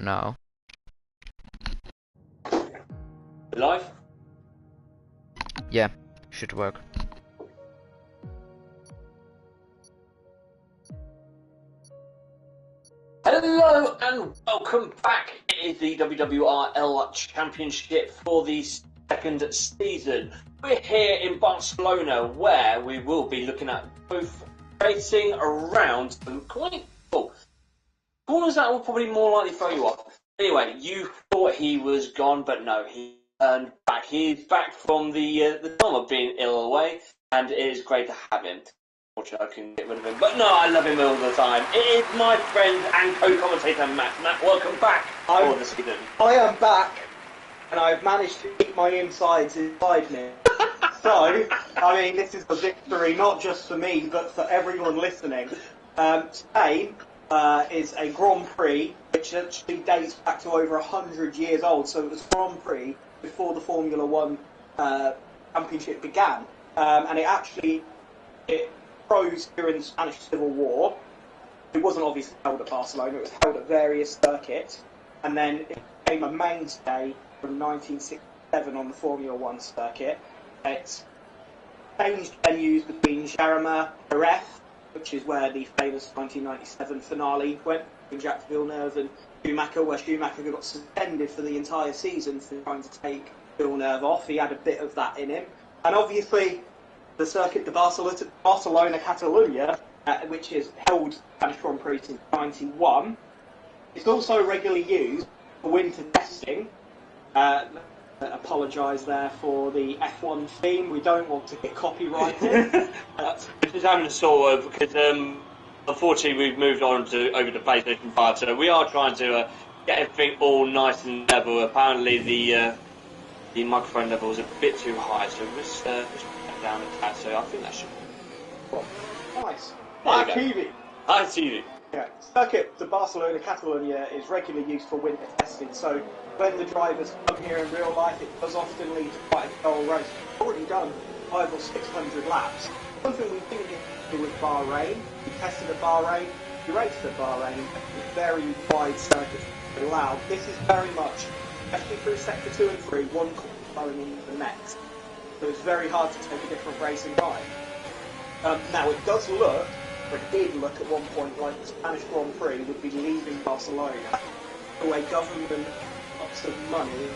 now. Live? Yeah, should work. Hello and welcome back. It is the WWRL Championship for the second season. We're here in Barcelona where we will be looking at both racing around some quite cool corners that will probably more likely throw you off. Anyway, you thought he was gone, but no, he turned back. He's back from the time of being ill away, and it is great to have him. Unfortunately, I can get rid of him, but no, I love him all the time. It is my friend and co-commentator Matt. Matt, welcome back for the season. I am back, and I've managed to keep my insides inside me. So, I mean, this is a victory not just for me, but for everyone listening. Today is a Grand Prix, which actually dates back to over 100 years old. So it was Grand Prix before the Formula One Championship began, and it rose during the Spanish Civil War. It wasn't obviously held at Barcelona, it was held at various circuits, and then it became a mainstay from 1967 on the Formula One circuit. It's changed venues between Jarama, Jerez, which is where the famous 1997 finale went, between Jacques Villeneuve and Schumacher, where Schumacher got suspended for the entire season for trying to take Villeneuve off. He had a bit of that in him. And obviously, the circuit, the Barcelona Catalunya, which has held Spanish Grand Prix since '91, it's also regularly used for winter testing. Apologise there for the F1 theme. We don't want to get copyrighted. This is having to sort of because unfortunately we've moved on over to PlayStation 5, so we are trying to get everything all nice and level. Apparently the microphone level is a bit too high, so let's put that down a tad. So I think that should. Well, nice. Hi TV. Hi TV. Yeah, circuit, the Barcelona Catalunya is regularly used for winter testing, so when the drivers come here in real life, it does often lead to quite a dull race. We've already done 500 or 600 laps. Something we didn't get to do with Bahrain. We tested at Bahrain, we raced at Bahrain, with very wide circuits allowed. This is very much, especially through sector 2 and 3, one corner going into the next. So it's very hard to take a different racing ride. Now it does look, or it did look at one point like the Spanish Grand Prix would be leaving Barcelona. The way government lots of money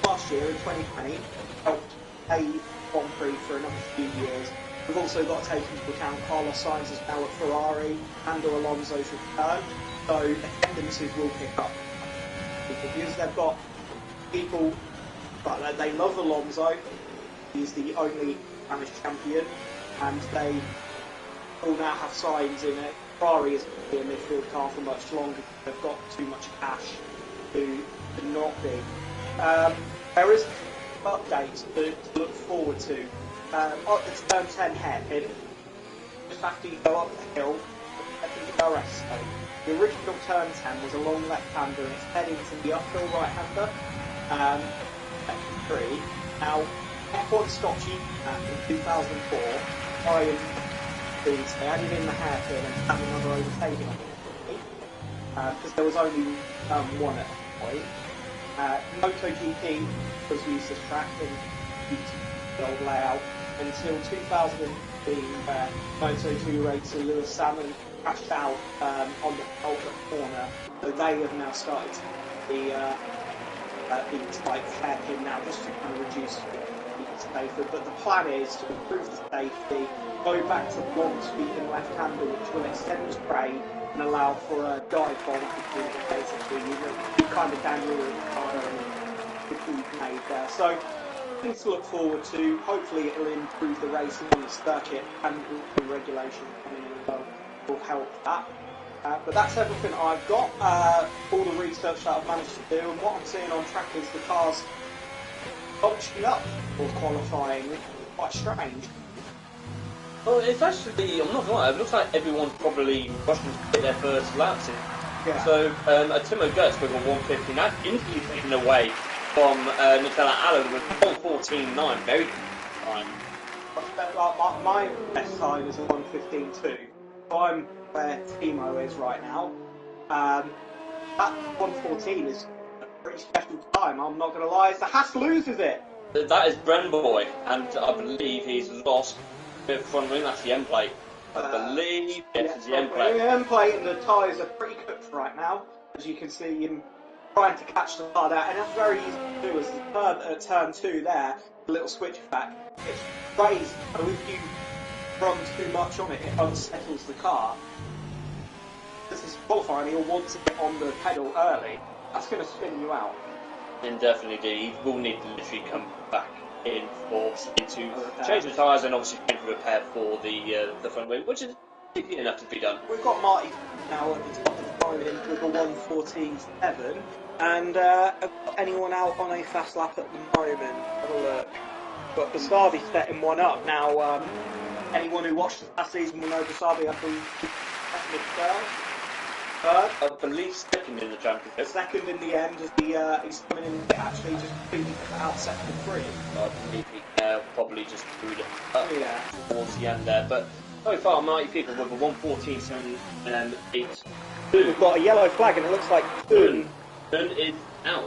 last year in 2020 helped pay Grand Prix for another few years. We've also got to take into account Carlos Sainz is now at Ferrari, and Alonso's return, so attendances will pick up. Because they've got people, but they love Alonso, he's the only Spanish champion, and they all now have signs in it. Ferrari is going to be a midfield car for much longer. They've got too much cash to not be. There is updates to look forward to. It's turn 10 hairpin. Just after you go up the hill, the DRS zone. The original turn 10 was a long left-hander and it's heading to the uphill right-hander. 3. Now, F1 stopped using that in 2004. Brian they added in the hairpin and had another overtaking on because there was only one at that point. MotoGP was used as track and the old layout until 2015 where Moto2 racer Lewis Salmon crashed out on the Albert corner. So they have now started the type hairpin now just to kind of reduce safety. But the plan is to improve the safety, go back to one sweeping left-hander which will extend the spray and allow for a dive bomb between basically you kind of Daniel Ricciardo and the keep made there. So things to look forward to. Hopefully it will improve the racing on the circuit and the regulation coming in will help that. But that's everything I've got. All the research that I've managed to do, and what I'm seeing on track is the cars bunching up for qualifying. Quite strange. Well, it's actually, I'm not gonna lie, it looks like everyone's probably rushing to get their first laps in. Yeah. So, Timo Gertz with a 150, now instantly taken away from Nutella Allen with 1:14.9, very good time. My best time is a 1:15.2, so I'm where Timo is right now. that 114 is a pretty special time, I'm not going to lie. It's the Haas loses it. That is Brenboy, and I believe he's lost the front wing. That's the end plate. I believe it's the end plate. The end plate and the tyres are pretty cooked right now, as you can see him trying to catch the hard out, and that's very easy to do as the curb at turn 2 there, the little switch back. It's raised, so if you run too much on it, it unsettles the car. This is qualifying, he'll want to get on the pedal early. That's going to spin you out. And definitely do. He will need to literally come back in force to change the tyres and obviously change the repair for the front wing, which is easy enough to be done. We've got Marty now at the top of the podium with a 1:14.7, and anyone out on a fast lap at the moment? Have a look. Got Basabi setting one up now. Anyone who watched the last season will know Basabi, I believe, third. I believe second in the championship. Second in the end as he's coming in actually just completely out second 3. I believe he probably just screwed it up towards the end there. But so far, Mighty People with a 1:14.7 We've got a yellow flag and it looks like Dun is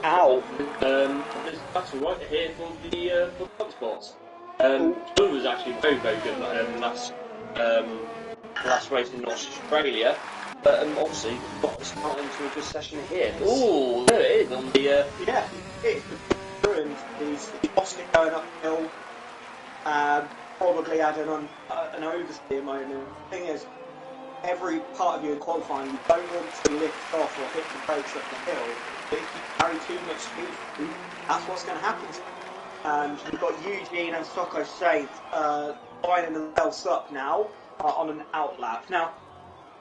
out. There's battle right here for the top spots. Dun was actually very, very good last race in Australia. But obviously, got starting to a good session here. Oh, there it is on the. Yeah, it's ruined. He's lost it going uphill. Probably had an oversteer moment. The thing is, every part of you in qualifying, you don't want to lift off or hit the brakes up the hill. But if you carry too much speed, that's what's going to happen. And you've got Eugene and Socko Sainz lining themselves up now on an outlap. Now,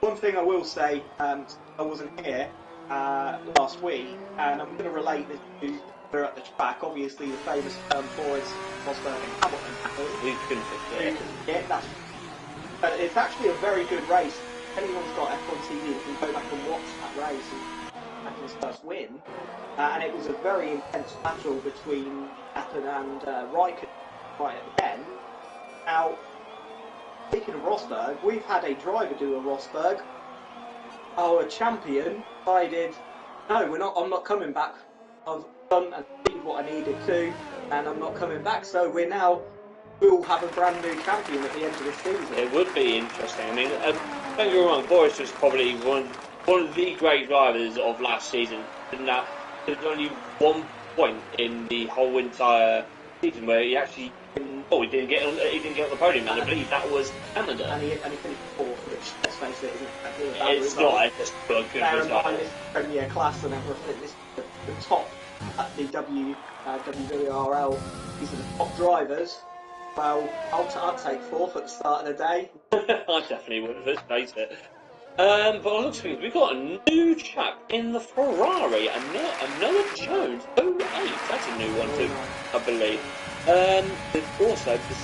one thing I will say, I wasn't here last week, and I'm going to relate this to we're at the track. Obviously, the famous term for is Rosberg and Hamilton. Who couldn't forget? Yeah, that's. But it's actually a very good race. If anyone's got F1 TV, can go back and watch that race and his first win. And it was a very intense battle between Verstappen and Raikkonen right at the end. Now, speaking of Rosberg, we've had a driver do a Rosberg. Our champion decided, no, I'm not coming back. I've done and did what I needed to, and I'm not coming back. So we'll have a brand new champion at the end of the season. It would be interesting. I mean, don't get me wrong, Boris was probably one of the great drivers of last season. In that there's only one point in the whole entire season where he actually. He didn't get on the podium, and I believe that was Canada. And he finished fourth, which, let's face it, isn't it's not just a good result. This Premier class and everything, this is the top at the WWRL. These are the top drivers. Well, I'd take fourth at the start of the day. I definitely would, let's face it. But it looks like we've got a new chap in the Ferrari, another Jones 08. That's a new one too, I believe. Also, the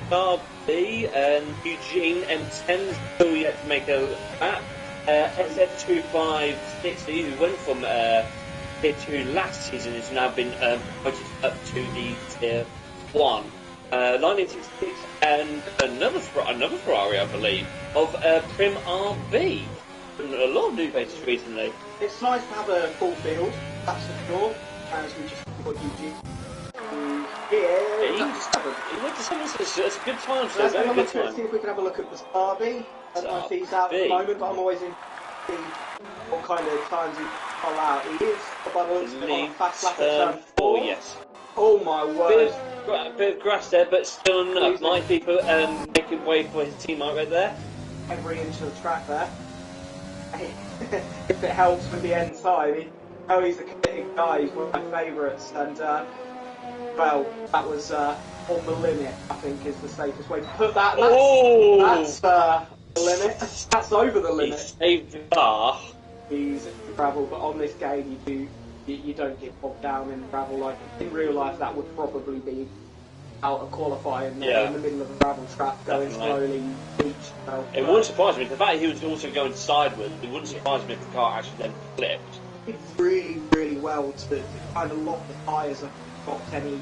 Star B and Eugene M10 still yet to make a lap. SF256, who went from Tier 2 last season, has now been promoted up to the Tier 1. 1966 and another Ferrari, I believe, of Prim RB. A lot of new faces recently. It's nice to have a full field, that's for sure, as we just got Eugene. He went to Summers, it's a good time, so let's see if we can have a look at the Sparby. I don't know if he's out at the moment, but I'm always in to see what kind of times he's pull out. He is, by the looks of it, on a fast lap at turn 4. Yes. Oh my word. Bit of grass there, but still enough. My people making way for his teammate right there. Every inch of the track there. If it helps with the end time, he's a committed guy, he's one of my favourites, and well, that was on the limit, I think is the safest way to put that. That's the limit. That's over the limit. He saved the bar. He's gravel, but on this game you don't get bogged down in gravel. Like in real life, that would probably be out of qualifying in the middle of a gravel track, going slowly. It wouldn't surprise me. The fact he was also going sideways, it wouldn't surprise me if the car actually then flipped. It's really, really well to kind of lock the tyres up, stop any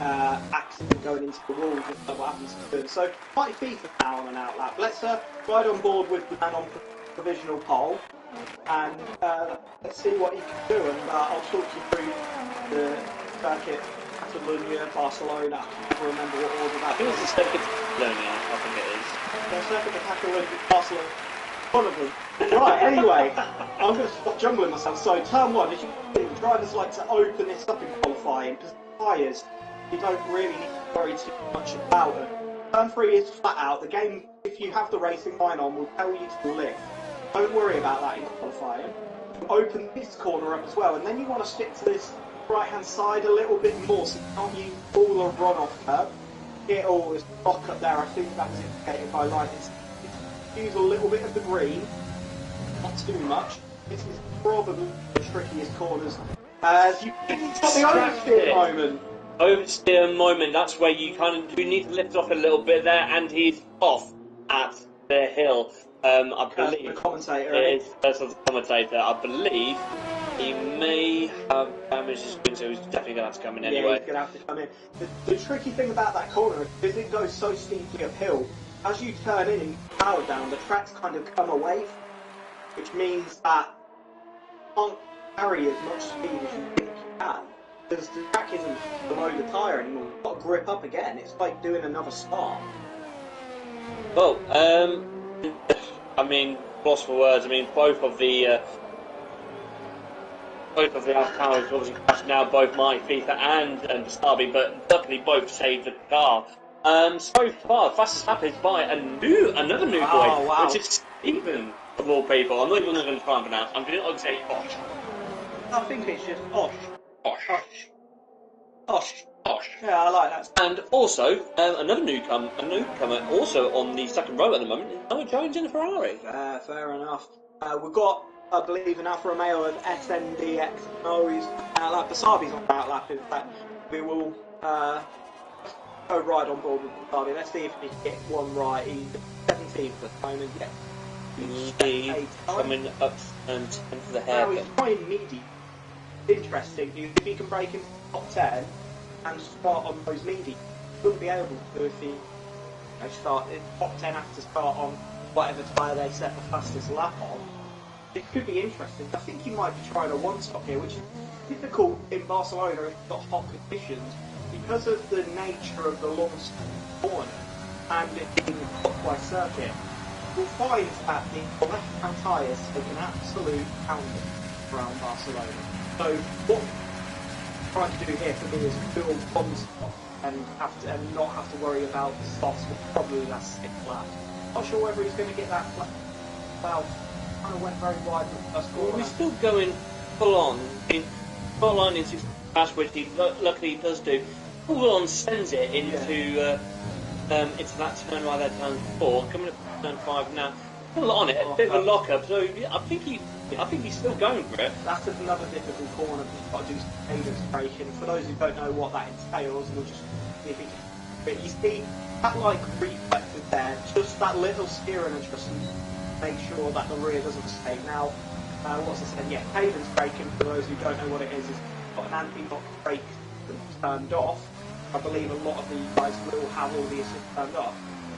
accident going into the wall, just like what happens to them. So, mighty FIFA now on an outlap. Let's ride on board with the man on provisional pole. and let's see what he can do. And I'll talk you through the circuit, Catalonia, Barcelona. I can't remember what order that I think was. it's the second Catalonia, I think it is. The circuit, Catalonia, Barcelona. One of them. Right, anyway, I'm going to stop jungling myself. So, turn one, as you can see, the drivers like to open this up in qualifying, because tyres, you don't really need to worry too much about them. Turn 3 is flat out. The game, if you have the racing line on, will tell you to lift. Don't worry about that in qualifying. Open this corner up as well, and then you want to stick to this right-hand side a little bit more, so you can't use all the run-off curve. It'll lock up there. I think that was indicated by lightning. Use a little bit of the green, not too much. This is probably the trickiest corners. As you got the oversteer moment. Oversteer moment, that's where you kind of do need to lift off a little bit there, and he's off at the hill. I believe the commentator. It is the commentator. I believe he may have damaged his screen, so he's definitely going to have to come in anyway. Yeah, he's going to have to come in. The tricky thing about that corner is because it goes so steeply uphill, as you turn in and power down, the tracks kind of come away, which means that you can't carry as much speed as you think you can, because the track isn't below the tyre anymore. You've got to grip up again. It's like doing another start. Well, I mean, lost for words. I mean, both of the Alfa obviously crashed now, both my FIFA and Bastabi, but luckily both saved the car. So far, fastest lap is by another new boy, wow. which is Stephen, of all people. I'm not even going to try and pronounce. I'm going to say Osh. I think it's just Osh. Osh. Osh. Osh. Yeah, I like that. And also, another newcomer, also on the second row at the moment, is Noah Jones in a Ferrari. Fair enough. We've got, I believe, an Alfa Romeo of SNDX. No, he's outlap. Basabi's on outlap. In fact, we will go right on board with Basabi. Let's see if he can get one right. He's 17th at the moment. He's coming up and into the hairpin. Now he's trying meaty. Interesting. If he can break into the top 10 and start on those meaty, he wouldn't be able to if he start in top 10 have to start on whatever tyre they set the fastest lap on. It could be interesting. I think he might be trying a one-stop here, which is difficult in Barcelona if you've got hot conditions because of the nature of the long corner and it being a clockwise circuit. You'll find that the left-hand tyres take an absolute pounding around Barcelona. So what I'm trying to do here for me is build one stop and not have to worry about the stops, which probably last 6 laps. Not sure whether he's going to get that well. Kind of went very wide with the first corner. We're still going full on into fast, which he luckily does do. Full on sends it into that turn right there, turn 4, coming up to turn 5 now. Still on it, a bit of a lock up. So yeah, I think he's still going for it. That's another difficult corner. You've got to do some cadence braking. For those who don't know what that entails, we'll just see if but you see that like reflex is there, just that little steering adjustment. Make sure that the rear doesn't mistake. Now, what's I said? Yeah, cadence braking, for those who don't know what it is got an anti-lock brake turned off. I believe a lot of the guys will have all the assist turned off.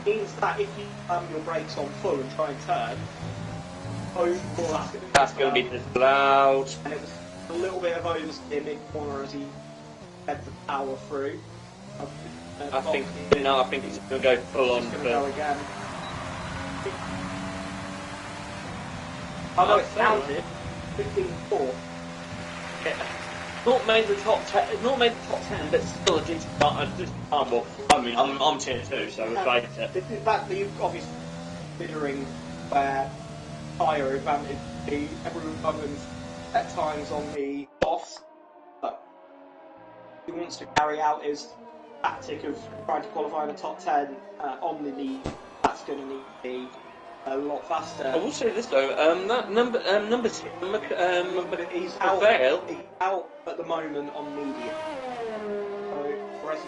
It means that if you your brakes on full and try and turn, that's going to be disallowed. And it was a little bit of oversteer mid-corner as he fed the power through. I think he's going to go full on. He's going to go again. I know it's counted. 15-4. Yeah. Not made the top 10. Not made the top 10, but still a decent start. Well, I mean, I'm tier 2, so we're right there. This is that you've obviously considering where tyre advantage everyone's at times on the offs, but he wants to carry out his tactic of trying to qualify in the top 10 on the lead. That's going to need to be a lot faster. I will say this though, that number 6, he's out at the moment on medium. So, whereas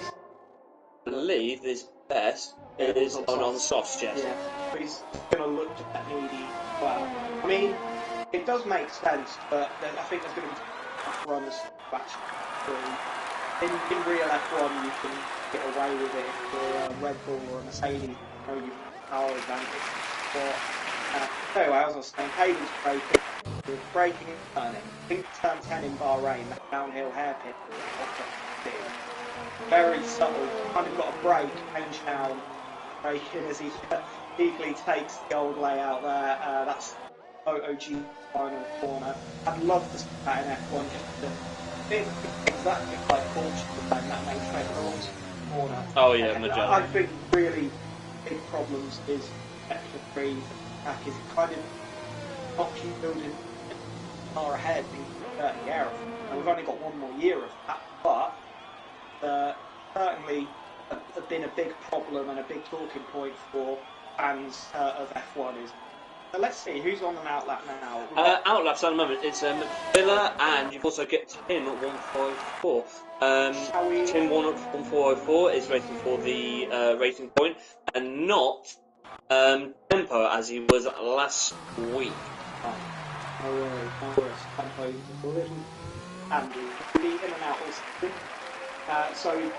I believe his best is on softs, yes. Yeah, but he's going to look to that medium as well. I mean, it does make sense, but I think there's going to be tough runners to actually in real F1 you can get away with it if you're a Red Bull or a Mercedes, you know, you have power advantage. But Anyway, as I was saying, Hayden's braking. He was braking and turning. I think turn 10 in Bahrain, that downhill hairpin. Very subtle. Kind of got a brake, change down, braking as he eagerly takes the old layout there. That's OG final corner. I'd love to see that in F1 just to think exactly like Portugal and that makes Federal's corner. Oh yeah, Magellan. I think really big problems is extra free track is kind of not keep building far ahead in the air. And we've only got one more year of that, but certainly been a big problem and a big talking point for fans of F1 is. Let's see, who's on an outlap now? Outlaps at the moment, it's Villa, and you've also got Tim at 154. Tim 1404 is racing for the racing point, and not Tempo as he was last week. No worries. Tempo is a little handy. Be in and out also. So,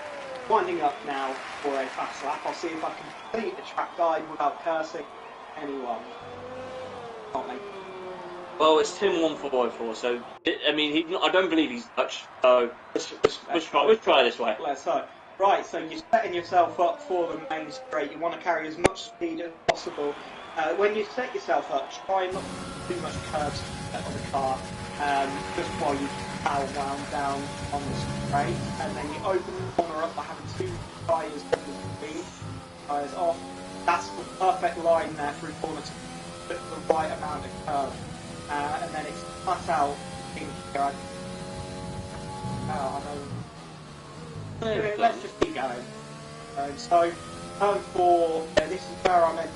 winding up now for a fast lap. I'll see if I can complete the track guide without cursing anyone. Well, it's Tim 1404, so I mean, I don't believe he's Dutch. So let's try this way. Let's hope. Right, so you're setting yourself up for the main straight. You want to carry as much speed as possible. When you set yourself up, try not too much curbs on the car, just while you power wound down on the straight, and then you open the corner up by having two tyres on the speed, tyres off. That's the perfect line there through corner two. The right amount of curve, and then it's flat out. Let's just keep going. So, turn 4. This is where I'm at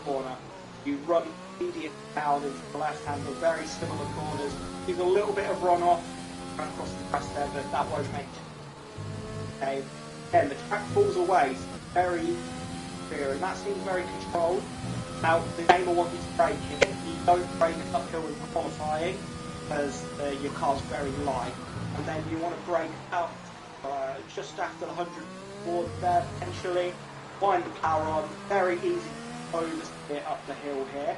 corner. You run medium down into the left hand, but very similar corners. There's a little bit of runoff across the crest there, but that won't make it. Okay. Again, the track falls away. So very clear, and that seems very controlled. Now, the game will want you to brake it. You don't brake uphill in qualifying because your car's very light. And then you want to brake out just after the 100 board there, potentially. Wind the power on. Very easy to oversteer up the hill here.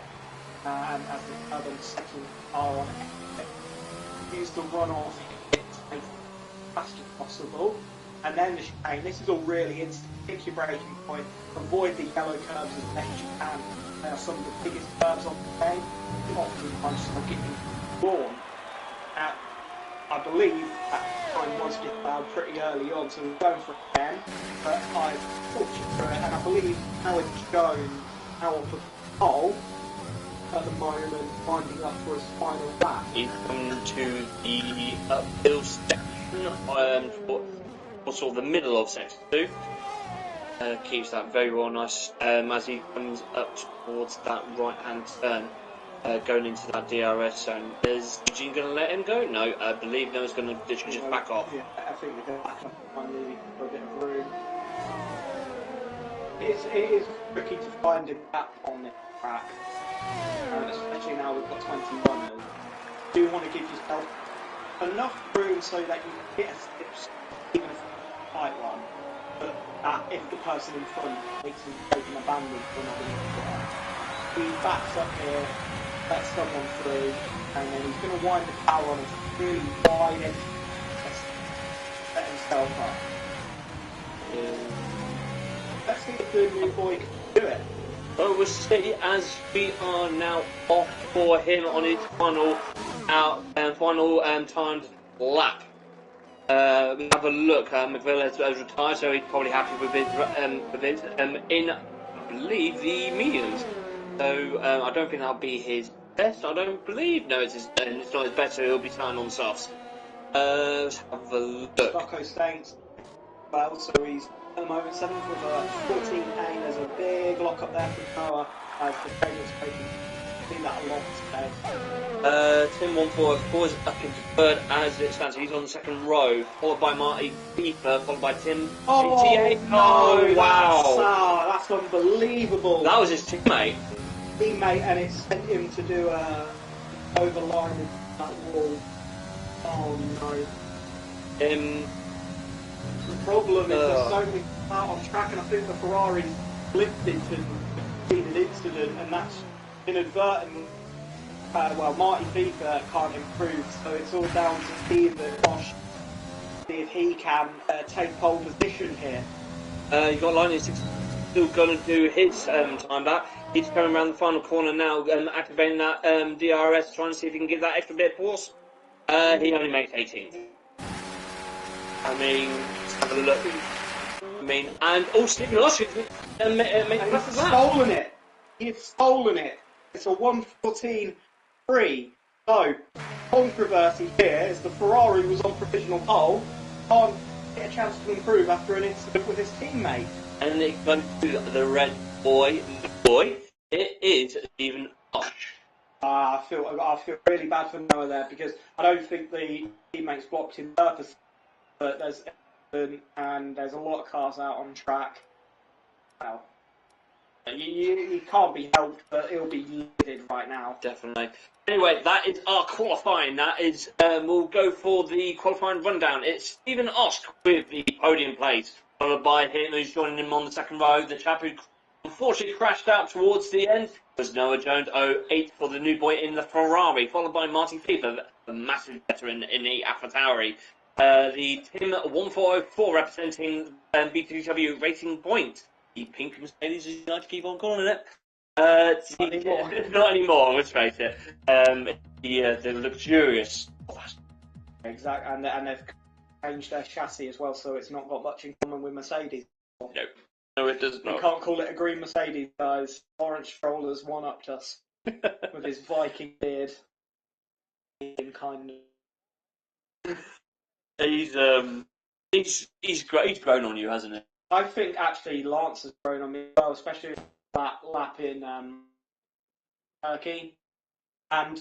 And as the curb and second are on it, use the runoff to make it as fast as possible. And then the chicane. This is all really instant. Pick your braking point. Avoid the yellow curves as best as you can. They are some of the biggest curves on the game. Oftentimes they'll get you drawn. I believe that time was disallowed pretty early on, so we're going for it again. But I've talked you through it, and I believe Howard Jones, now on the pole at the moment, winding up for his final lap. He's coming to the uphill section, for sort of the middle of section 2. Keeps that very well nice as he comes up towards that right hand turn, going into that DRS zone. Is Eugene going to let him go? No, I believe no, he's going to literally just back off. Yeah, I think they're going to back up finally for a bit of room. It is tricky to find a gap on this track, especially now we've got 20 runners. You do want to give yourself enough room so that you can hit a stitch, even if it's a tight one. But if the person in front makes him take an abandon for another minute, he backs up here, lets someone through, and then he's going to wind the power on a really wide edge, set himself up. Let's see if the new boy can do it. Well, we'll see as we are now off for him on his final timed lap. We have a look. McVille has retired, so he's probably happy with it. In, I believe, the mediums. So I don't think that'll be his best. I don't believe. No, it's not his best. So he'll be starting on the softs. Let's have a look. Rocco Saints. Well, so he's at the moment 7th with a 14A. There's a big lock up there for Noah as the trader's taking. Seen that a lot today. Tim 1404 is up into third as it stands. He's on the second row, followed by Marty Beeper, followed by Tim 88. No, Wow! That's unbelievable. That was his teammate. And it sent him to do a overline of that wall. Oh no. The problem is there's so many out on track, and I think the Ferrari lifted and feeded incident, and that's inadvertent. Well, Marty Feefer can't improve, so it's all down to Steve and Bosch. See if he can take pole position here. You got Lightning 6 still going to do his time back. He's coming around the final corner now, activating that DRS, trying to see if he can give that extra bit of force. He only makes 18th. I mean, let's have a look. I mean, and Stephen Osh makes He's stolen it. He's stolen it. It's a 1:14.3. So, controversy here is the Ferrari was on provisional pole, can't get a chance to improve after an incident with his teammate. And it goes to the red boy. It is Stephen Osh. I feel really bad for Noah there, because I don't think the teammates blocked him purposely, but there's a lot of cars out on track. Well, you can't be helped, but he'll be livid right now. Definitely. Anyway, that is our qualifying. That is, we'll go for the qualifying rundown. It's Stephen Osh with the podium place, followed by him who's joining him on the second row. The chap who unfortunately crashed out towards the end was Noah Jones, 08 for the new boy in the Ferrari, followed by Marty Feefer, the massive veteran in the AlphaTauri. The Tim 1404 representing BTW Racing Point. The pink Mercedes, as you like to keep on calling it. Not anymore, let's face it. The luxurious. Exactly, and they've changed their chassis as well, so it's not got much in common with Mercedes. No, it does not. You can't call it a green Mercedes, guys. Orange Strollers one-upped us with his Viking beard. Kind of. He's grown on you, hasn't he? I think actually Lance has grown on me as well, especially that lap in Turkey. And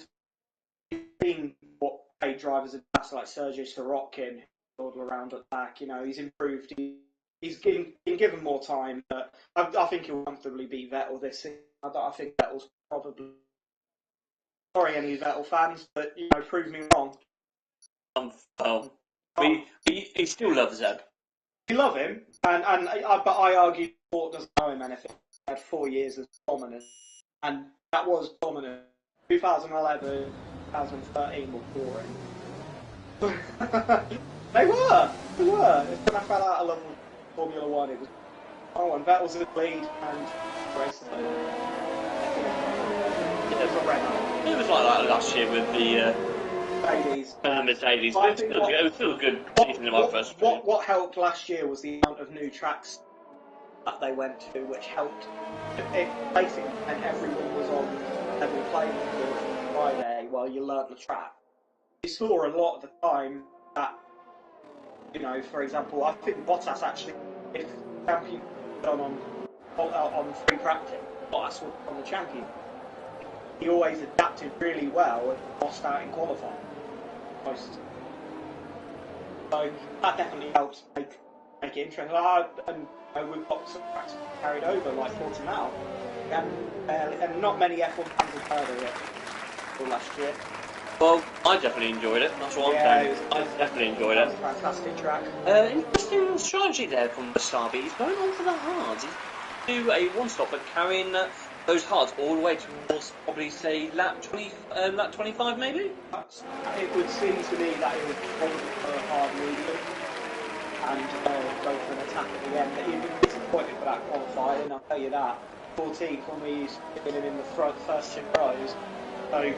you've seen what paid drivers have done, like Sergio Sorokin, all around at the back. You know, he's improved. He's been given more time, but I think he'll comfortably beat Vettel this season. I think Vettel's probably. Sorry, any Vettel fans, but you know, prove me wrong. He still loves Zeb. We love him, but I argue Sport doesn't know him anything. He had 4 years of dominance, and that was dominant. 2011, 2013 were boring. They were. It's when I fell out of love with Formula One. It was and Vettel's in the lead and races. It was like that last year with the Mercedes. It was still a good season in my first. What helped last year was the amount of new tracks that they went to, which helped. It basically meant everyone was on level playing field on Friday while you learnt the track. You saw a lot of the time that, you know, for example, I think Bottas actually, if champion done on free practice, Bottas was on the champion. He always adapted really well and lost out in qualifying. So that definitely helps make it interesting. And we've got some tracks carried over, like Portimao, and not many F1 fans have heard of it last year. Well, I definitely enjoyed it. That's what I'm saying. I definitely enjoyed it. It was a fantastic track. Interesting strategy there from Wasabi. He's going on for the hards. He's do a one-stop, but carrying those hards all the way towards probably say lap 25 maybe. It would seem to me that it would probably go a hard medium and go for an attack at the end. He'd be disappointed for that qualifying, I'll tell you that. 14th when we used to get him in the first 2 rows. So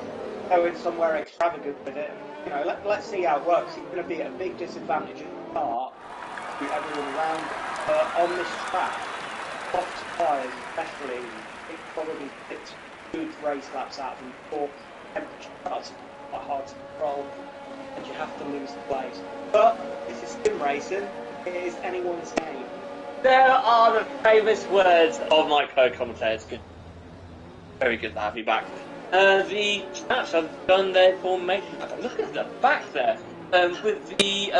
going somewhere extravagant with it. You know, let's see how it works. He's going to be at a big disadvantage at the start to everyone around him. But on this track, soft tyres especially, it probably fits good race laps out of them before temperature starts to be quite hard to control and you have to lose the place. But this is sim racing, it is anyone's game. There are the famous words of my co-commentators. Good. Very good to have you back. The chaps have done their formation. Look at the back there. With the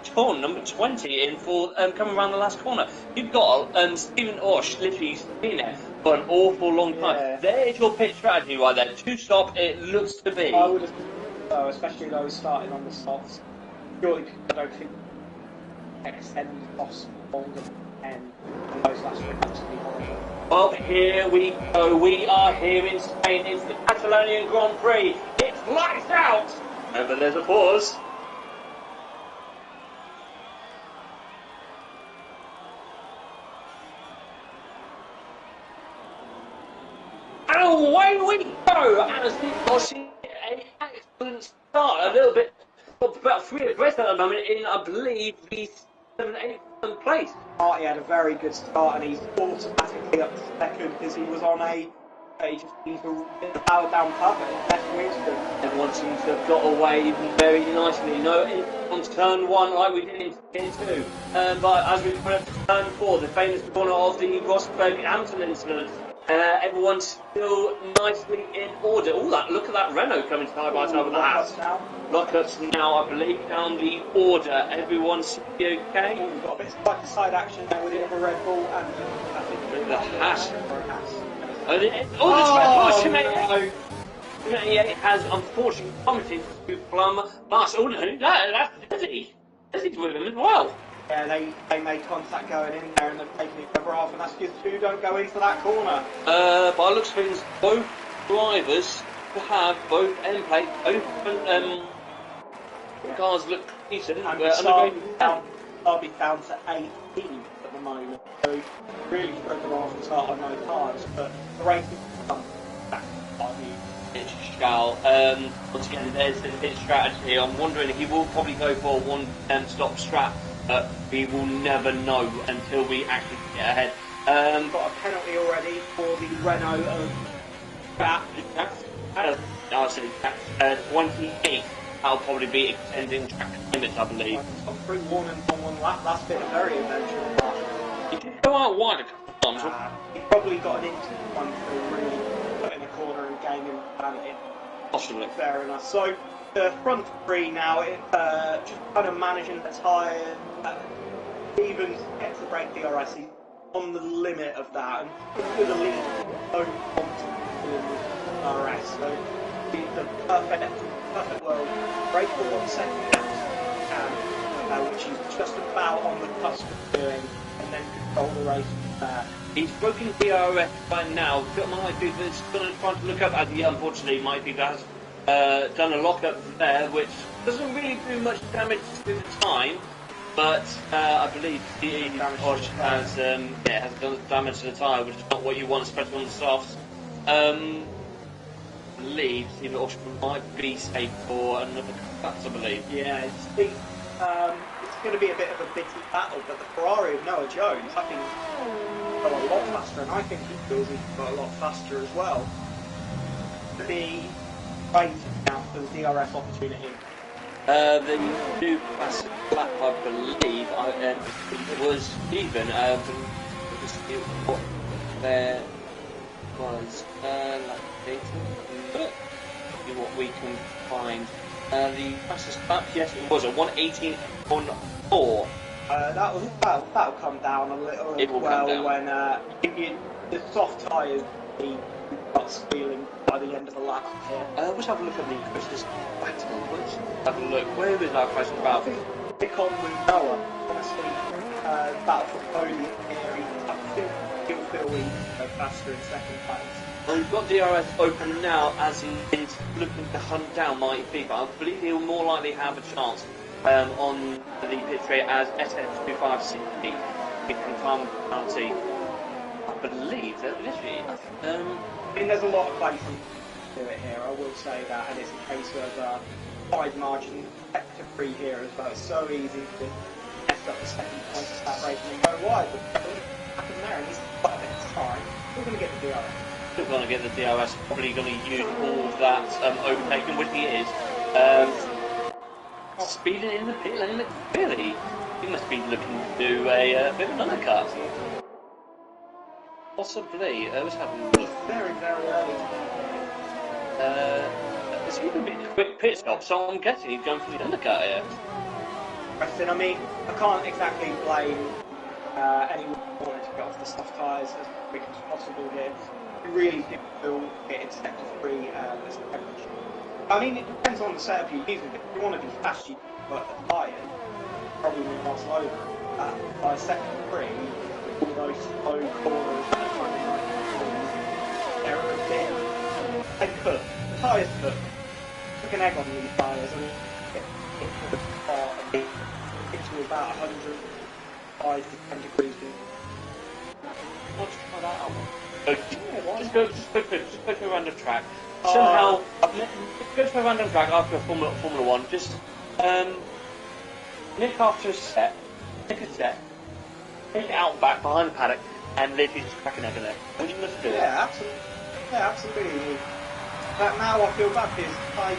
turn number 20 in for coming around the last corner. You've got Stephen Osh literally sitting there for an awful long time. Yeah. There's your pit strategy right there. 2-stop, it looks to be. I would have, especially those starting on the softs. Purely because I don't think extend off longer than 10, and those laps were absolutely horrible. Well, here we go. We are here in Spain. It's the Catalonian Grand Prix. It's lights out! But there's a pause. And away we go! As the Aussie, an excellent start. A little bit, about 3 abreast at the moment in, I believe, the 7th, 8th place. Marty had a very good start, and he's automatically up to second because he was on he just needs to get the power down pup and his best wing spin. Everyone seems to have got away very nicely. On turn 1 like we did in turn 2. But as we put up to turn 4, the famous corner of the Rosberg-Hampton incident, everyone's still nicely in order. Oh, look at that Renault coming side by side with the house. Lockups now, I believe, down the order. Everyone's okay. We've got a bit of side action there with the other Red Bull and I think the Haas. Oh, the Red Bull no. 88 has unfortunately plummeted to plumb last. Oh no, that's Desi. Desi's with him as well. Yeah, they made contact going in there and they've taken each other off, and that's because two don't go into that corner. By looks of things, both drivers have both end plates open. Cars look decent. And I'll be down to 18 at the moment, so really struggling off the start on no cars, but the race is back on you. It shall. Once again, there's the pit strategy. I'm wondering if he will probably go for one stop strat. We will never know until we actually get ahead. Got a penalty already for the Renault of I'll say 28. I'll probably be extending track limits, I believe. Top 3 1 and 1 lap. That's been a very adventurous. He did go out wide a couple of times. He probably got an into one to really put in the corner and gaining advantage. Possibly. Fair enough. So the front 3 now, just kind of managing the tyre. Even gets the brake DRS. He's on the limit of that, and with the lead, so confident in the DRS. So the perfect world. Brake for 1 second, which is just about on the cusp of doing, and then control the race from there. He's broken DRS by now. Might be that's going to try to look up, as he unfortunately might be has done a lockup there, which doesn't really do much damage to the time. But I believe the Porsche has done damage to the tyre, which is not what you want, especially on the softs. I believe Stephen Porsche might be safe for another cut, I believe. Yeah, it's going to be a bit of a bitty battle, but the Ferrari of Noah Jones, I think, go a lot faster, and I think he feels he can go a lot faster as well. The race now for the DRS opportunity. The new classic lap, I believe, it was even. What there was lap data. See what we can find. The fastest lap, yes, it was a 1:18.4. That'll come down a little as well when the soft tyres start squealing by the end of the lap here. Let's have a look at the Christmas battle. Let's have a look. Where is our question about? Pick on with Noah. Honestly, battle for podium here. I still feel we go faster in second place. Well, we've got DRS open now as he is looking to hunt down Mighty Thief. I believe he'll more likely have a chance on the pit straight as SS2560. We can time penalty. I believe that literally. I mean, there's a lot of places to do it here, I will say that, and it's a case of wide margin, sector free here as well. It's so easy to mess up the second point of that race and go wide, but happen there, and he's quite a bit of time. We're going to get the DRS. Still going to get the DRS, probably going to use all of that overtaking, which he is. Speeding in the pit lane, really. He must be looking to do a bit of an undercut. Possibly. Let's have a look. Very, very early. It's even a bit quick pit stop, so I'm guessing he's going for the undercut here. I mean, I can't exactly blame anyone wanting to get off the soft tyres as quick as possible here. We really do feel getting sector 3 as a temperature. I mean, it depends on the setup you're using. If you want to be fast, you put the tyres, probably will Barcelona. By sector 3, all those slow corners that are coming up. They're a bit. They cook. The tyres cook. Cook an egg on these tyres and it's to about 105 to 10 degrees. Let's try that out. Just go to a random track. Somehow, go to a random track after a Formula 1. Just nick after a set, take it out back behind the paddock, and literally just crack an egg in there. Would you must do it? Yeah, absolutely. But now I feel bad because I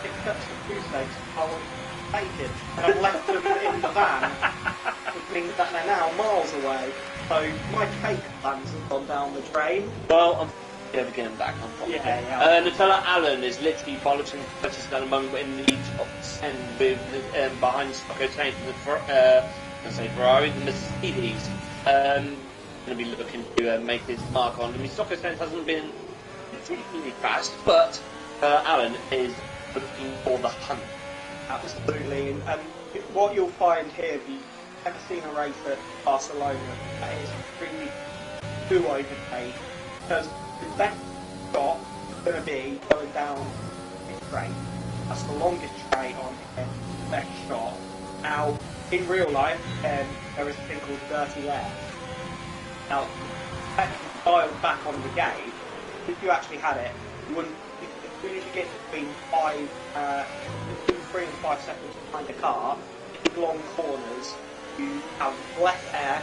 picked up some goosenegg's, I want to take it, and I've left them in the van, which means that they're now miles away. So my cake plans have gone down the drain. Well, I'm never getting back on top. Yeah. Nutella Allen is literally bollocks and purchased at the moment in the top 10 with behind Stocko Sainz and the Ferrari, the Mercedes. Going to be looking to make his mark on. I mean, Stocko Sainz hasn't been particularly fast, but Allen is looking for the hunt. Absolutely, and what you'll find here, if you've ever seen a race at Barcelona, that is extremely too overpaid, because the best shot is going to be going down this straight. That's the longest straight on here, best shot. Now, in real life, there is a thing called dirty air. Now, actually dialed back on the gauge, if you actually had it, you wouldn't. As soon as you get between 3 and 5 seconds behind the car, big long corners, you have less air,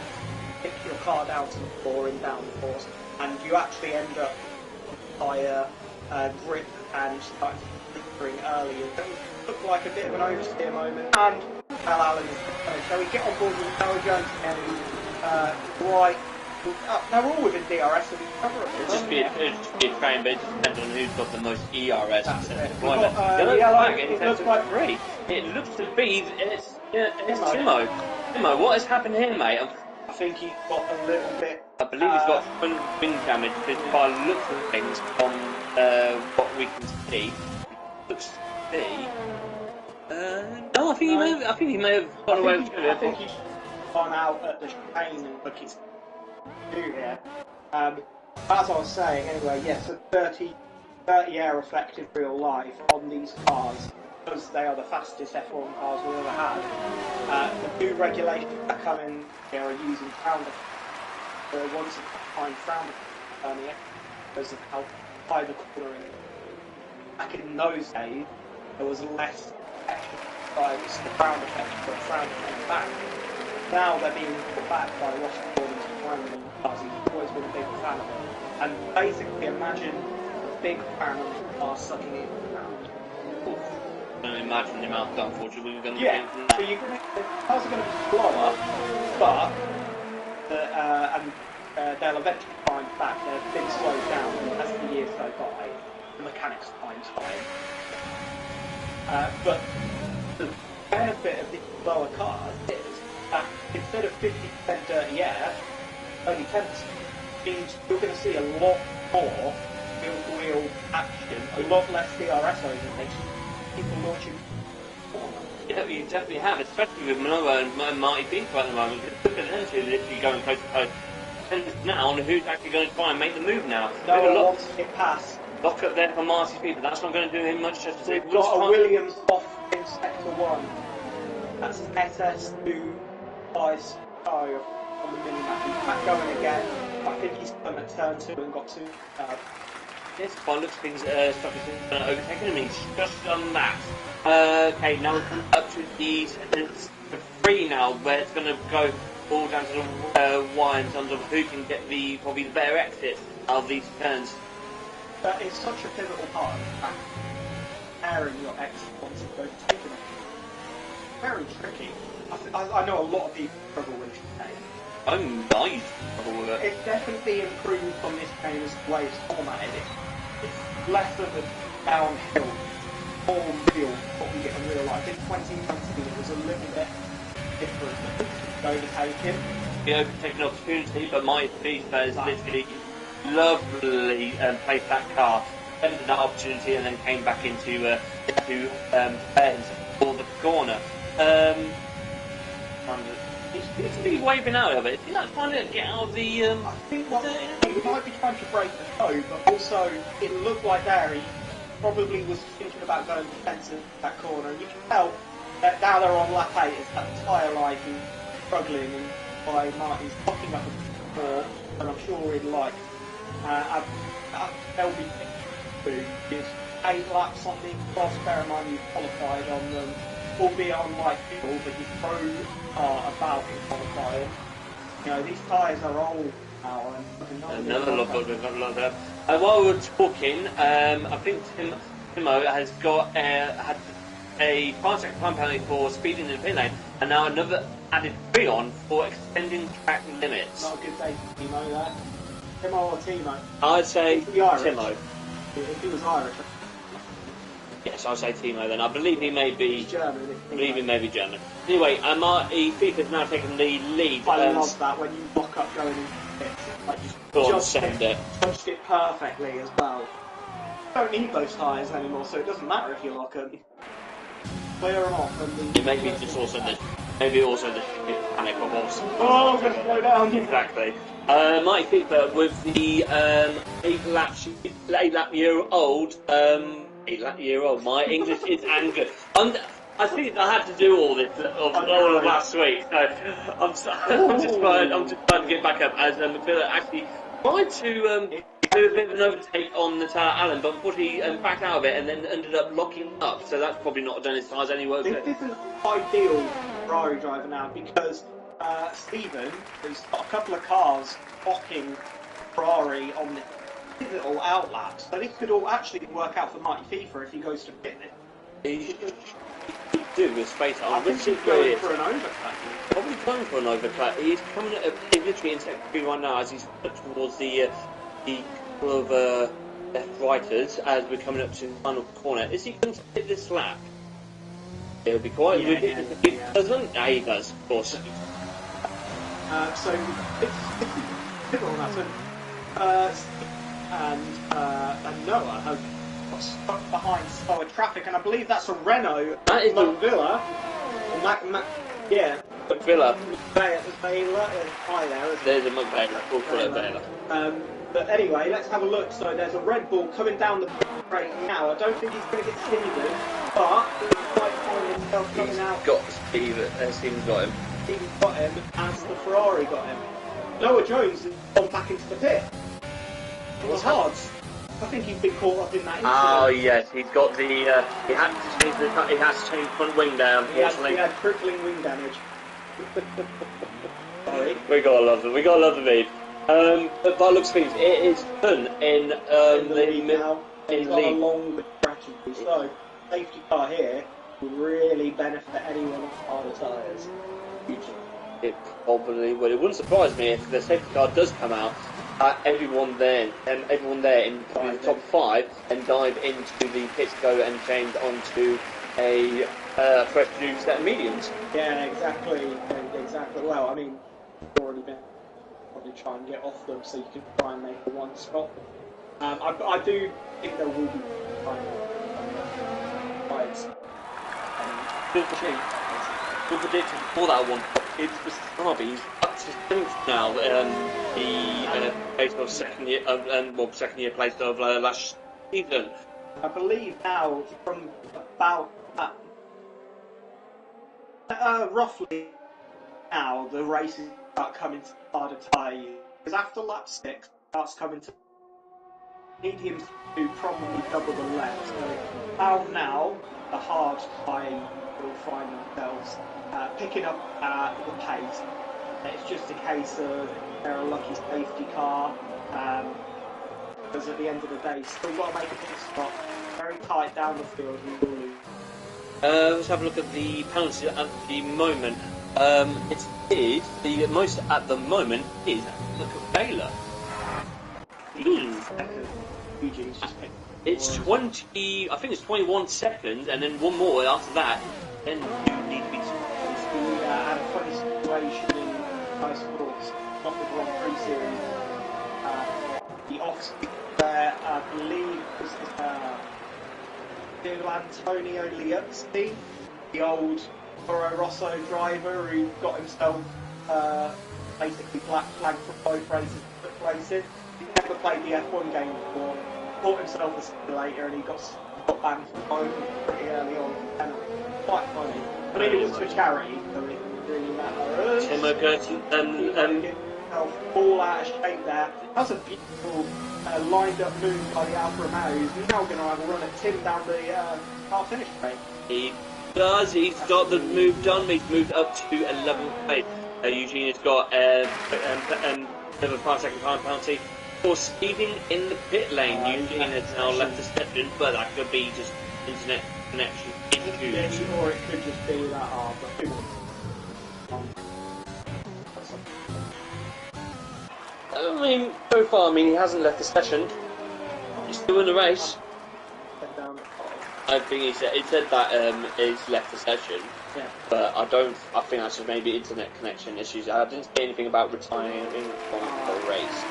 kick your car down to the floor in downforce, and you actually end up with higher grip and start flickering early. It looked like a bit of an oversteer moment. And Al Allen is shall we get on board with Howard Jones and right. Now we're all within DRS, so we cover it. It'd just be a train, but it just depends on who's got the most ERS. It looks like three. It looks to be it's Timo. Timo, what has happened here, mate? I think he's got a little bit. I believe he's got wing damage because by the looks of things, from what we can see, looks to be. No, I think he may have gone away with it. I think he's gone out at the train and look his do here. As I was saying, anyway, yes, a 30 air effective real life on these cars, because they are the fastest F1 cars we've ever had. The new regulations that come in here are using frown effect. The ones that find frown effect because of how high the cornering is. Back in those days, there was less effect the frown effect for a frown effect back. Now they're being put back by Ross Gordon's random cars. He's always been a big fan of it. And basically imagine a big fan of the car sucking in around. I don't imagine the amount of unfortunately we're going to get from that. So the cars are going to be slower, but they'll eventually find back. They've been slowed down as the years go by. The mechanics find time. But the benefit of these slower cars is that instead of 50% dirty air, only 10% means you're going to see a lot more wheel action, a lot less DRS overtakes, people launching. Yeah, you definitely have, especially with Manoa and Marty Beaver at the moment. Look at them two literally going close to close. Depends now on who's actually going to try and make the move now. No one wants to get past. Lock up there for Marty Beaver, that's not going to do him much justice. We've got a Williams off in sector 1. That's SS2 by Sky on the mini-map. He's back going again. I think he's come at turn 2 and got 2. Yes, by looks of things, Stock is overtaken him. He's just done that. Okay, now we're coming up to the 3 now, where it's going to go all down to the wire in terms of who can get probably the better exit out of these turns. That is such a pivotal part of the fact. Airing your exit once you've overtaken it. Very tricky. I know a lot of people struggle with this game. I struggle with it. It's definitely improved from this game as the way it's formatted. It's less of a downhill, more real what we get in real life. In 2019 it was a little bit different. Overtaken. The overtaken opportunity, but my FIFA has literally lovely placed that car, ended that opportunity, and then came back into fence for the corner. He's waving out of it. He's not trying to get out of the. I think he might be trying to break the toe, but also it looked like there he probably was thinking about going defensive that corner. You can tell that now they're on lap 8, that tyre life is struggling, and by Martin's popping up a bit more, and I'm sure he'd like. They'll be food. It's 8 laps on the cross. Bear in mind you've qualified on them, albeit on light fuel, but you throw about in qualifying. You know, these tyres are old now. Another look at that. While we were talking, I think Timo has got had a 5-second time penalty for speeding in the pit lane, and now another added 3 on for extending track limits. Not a good day for Timo, that. Timo or Timo? I'd say Timo. If he was Irish. Yes, I'll say Timo then. I believe he may be German. I believe he may be German. Anyway, FIFA's now taken the lead. I love that when you lock up going into pits. Like just send it. Judged it perfectly as well. Don't need those tyres anymore, so it doesn't matter if you lock them. Clear them off. And maybe just also the panic of us. Oh, I'm going to slow down. Exactly. Mighty FIFA with the 8-lap-year-old. My English is angry. I think I had to do all this all of last week, so I'm just trying to get back up as McMillan actually tried to do a bit of an overtake on the Tower Allen, but unfortunately backed out of it and then ended up locking up. So that's probably not done his tyres anyway. This isn't ideal Ferrari driver now because Stephen, who's got a couple of cars blocking Ferrari on the pivotal outlap, so this could all actually work out for Mighty FIFA if he goes to pit. He do with space. I think he's going for an overcut. Probably going for an overcut. He's coming at literally in sector 3 right now as he's put towards the couple of left-righters as we're coming up to the final corner. Is he going to hit this lap? It'll be quite ridiculous if he doesn't. Yeah, he does, of course. So it's pivotal now. And Noah has got stuck behind slower traffic, and I believe that's a Renault. That is McVilla. Yeah. McVilla. Hi there. There's a McVilla. We'll call it Vela. But anyway, let's have a look. So there's a Red Bull coming down the straight now. I don't think he's going to get Steven, but he might find himself coming out. Got Steven's got him. Steven's got him as the Ferrari got him. Noah Jones has gone back into the pit. What's hard? I think he's been caught up in that incident. Oh yes, he's got the. He has to change front wing down. He had crippling wing damage. Sorry. We gotta love them. We gotta love the lead. But by looks of things, it is done in the lead now. In he's the got lead. a long strategy. So safety car here will really benefit anyone on harder tyres. Hugely. It probably would. It wouldn't surprise me if the safety car does come out. Everyone there in the top 5 and dive into the pit to go and change onto a fresh new set of mediums. Yeah, exactly. Well, I mean, you've already been probably try and get off them so you can try and make a one stop. I do think there will be fights. Good prediction for that one. It's the Starbys up to 7th now. The place of second year place of last season. I believe now from about roughly now the races start coming to harder tyre because after lap 6 starts coming to mediums do probably double the length. So about now the hard tyre will find themselves picking up the pace. It's just a case of they're a lucky safety car because at the end of the day still got to make a pit stop. Very tight down the field. Let's have a look at the penalties at the moment. It is the most at the moment is look at Baylor. Eugene's just picked. It's 20. I think it's 21 seconds, and then one more after that. Then you need to be. We had a funny situation in Ice Sports, not the Grand Prix series. The off-speed where I believe was Antonio Liuzzi, the old Toro Rosso driver who got himself basically black flagged from both races. He never played the F1 game before. Bought himself a simulator and he got banned from both pretty early on. And quite funny. I mean, it was for charity, so it didn't really matter. Tim O'Gurty, all out of shape there. That's a beautiful lined up move by the Alfa Romeo, who's now going to have a run at Tim down the car finish straight. he does. He's got the move done. He's moved up to 11th place. Eugene has got a 5-second time penalty for speeding in the pit lane. Eugene has now left the session, but that could be just internet connection issues. Or it could just be that I mean, so far, he hasn't left the session. He's still in the race. I think he said that he's left the session, yeah. But I think that's just maybe internet connection issues. I didn't say anything about retiring from the race.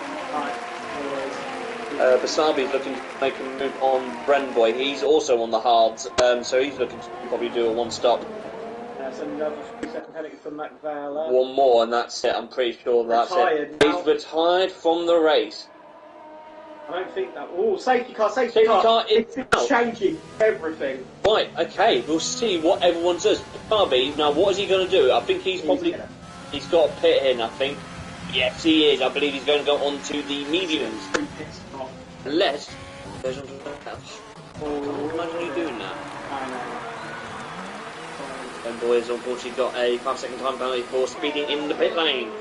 Basabi's looking to make a move on Brenboy. He's also on the hards, so he's looking to probably do a one-stop. That's another 3-second penalty for McVale. One more, and that's it. I'm pretty sure that's it. He's retired from the race. I don't think that. Oh, safety car. It's changing everything. Right, okay, we'll see what everyone does. Basabi, now what is he going to do? I think he's got a pit in, I think. Yes, he is. I believe he's going to go on to the mediums. Unless goes on to the house. Imagine you doing that. I know. And boys, unfortunately, got a 5-second time penalty for speeding in the pit lane.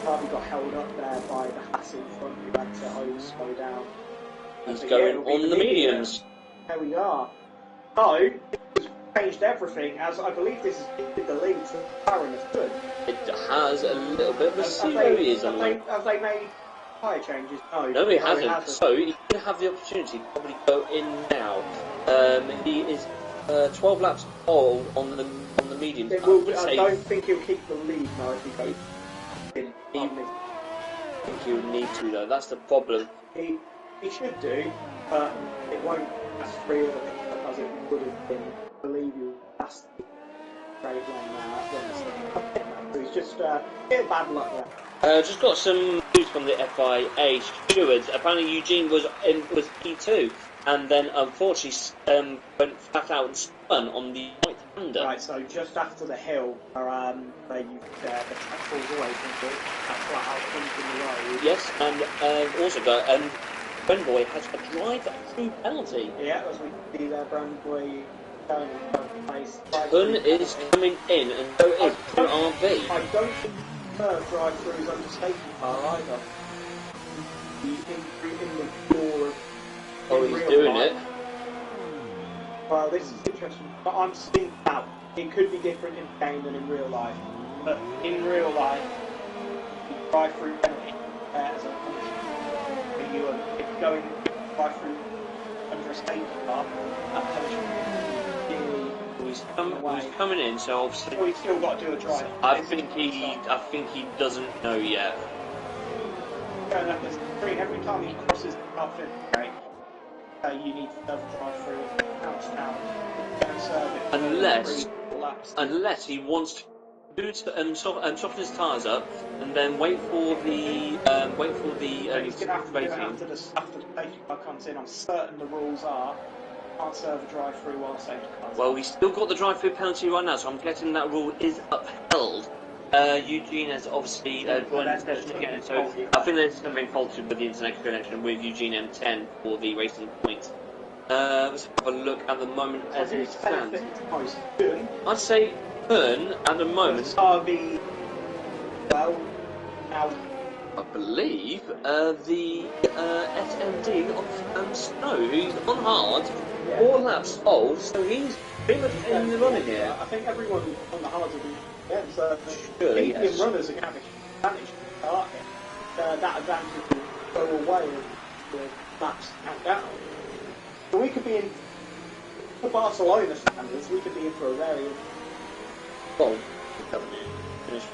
Harvey got held up there by the Haas in front who had to slow down. He's going on the mediums. There we are. So, it's changed everything, as I believe this is the lead to McLaren is good. It has a little bit of a series on it. Have they made tyre changes? No, he hasn't. So, he could have the opportunity to probably go in now. He is 12 laps old on the mediums. I don't think he'll keep the lead now if he goes in. I think he'll need to, though. That's the problem. He should do, but it won't as free as it would have been. I believe you last straight line now. So he's just a bit of bad luck there. Just got some news from the FIA stewards. Apparently Eugene was P2, and then unfortunately went flat out and spun on the right-hander. Right, so just after the hill, where the track falls away from it, flat out into the road. Yes, and also Brenboy has a drive-through penalty. Yeah, as we see there, Brenboy going in place. Kun is coming in, and so is RV. I don't think drive-throughs under safety car either. In the door of... Oh, he's doing life. it. Well, this is interesting, but I'm seeing now. It could be different in game than in real life. But in real life, you drive through penalty as a punishment. If you're going drive through under a safety car, that punishment He's coming in, so obviously. Well, he's still got to do a drive. I think he doesn't know yet. Going up the screen, every time he crosses the car finish straight, you need to drive through down. Unless he wants to soften his tyres up and then wait for the he's going to have to do it rating. after the safety car comes in. I'm certain the rules are can't serve a drive through while safety car. Well, we still got the drive through penalty right now, so I'm guessing that rule is upheld. Eugene has obviously joined the session again, so I think there's something faulted with the internet connection with Eugene M10 for the racing points. Let's have a look at the moment as it stands. I'd say Kern at the moment. Well, now I believe the SMD of Snow, who's on hard, 4 laps old, so he's pretty much in the running here. I think everyone on the hard will be. Yeah, so surely, yes. Runners are going to have an advantage to start here. That advantage will go away as the laps count down. So we could be in, for Barcelona standards, we could be in for a very... Well,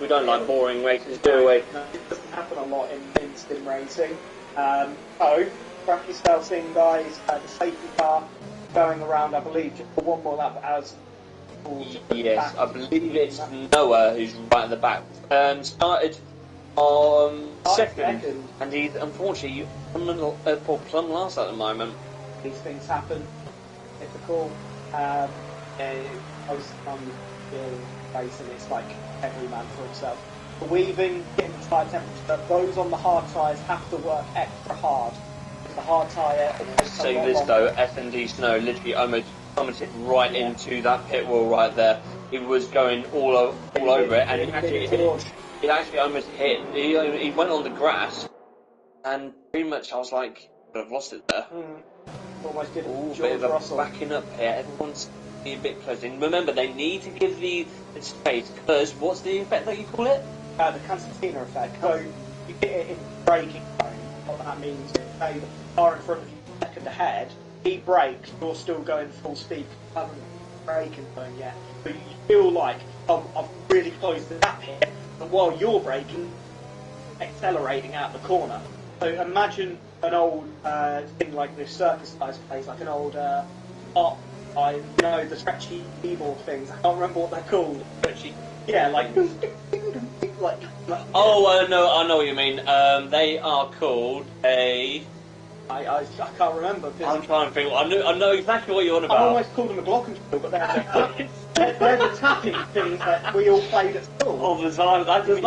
we don't like boring races, do we? No, it doesn't happen a lot in sim racing. So, wrap yourselves in, guys. The safety car going around, I believe, just for one more lap as Yes, I believe it's Noah who's right at the back. Started on second, and he's unfortunately for plumb last at the moment. These things happen. Typical. I was on the race, and it's like every man for himself. The weaving, getting the tyre temperature, those on the hard tyres have to work extra hard. The hard tyre. Say this though, S&D Snow literally almost plummeted right into that pit wall right there. He was going all over it, and he actually almost hit. He went on the grass, and pretty much I was like, I've lost it there. Almost did a bit of a backing up here. Everyone's being a bit close in. Remember, they need to give the space, because what's the effect that you call it? The concertina effect. So you get it in braking zone. What that means is, say the car in front of you a second ahead, he brakes, you're still going full speed, you haven't braking zone yet. So you feel like, I've really closed the gap here, and while you're braking, accelerating out the corner. So imagine an old thing like this circus guys plays, like an old the stretchy keyboard things. I can't remember what they're called. Stretchy. Yeah, like. Oh, no, I know what you mean. They are called a. I can't remember. I'm trying to think. I know exactly what you're on about. I almost called them a glockenspiel, but they're the tapping things that we all played at school. Oh, the xylophone. That's the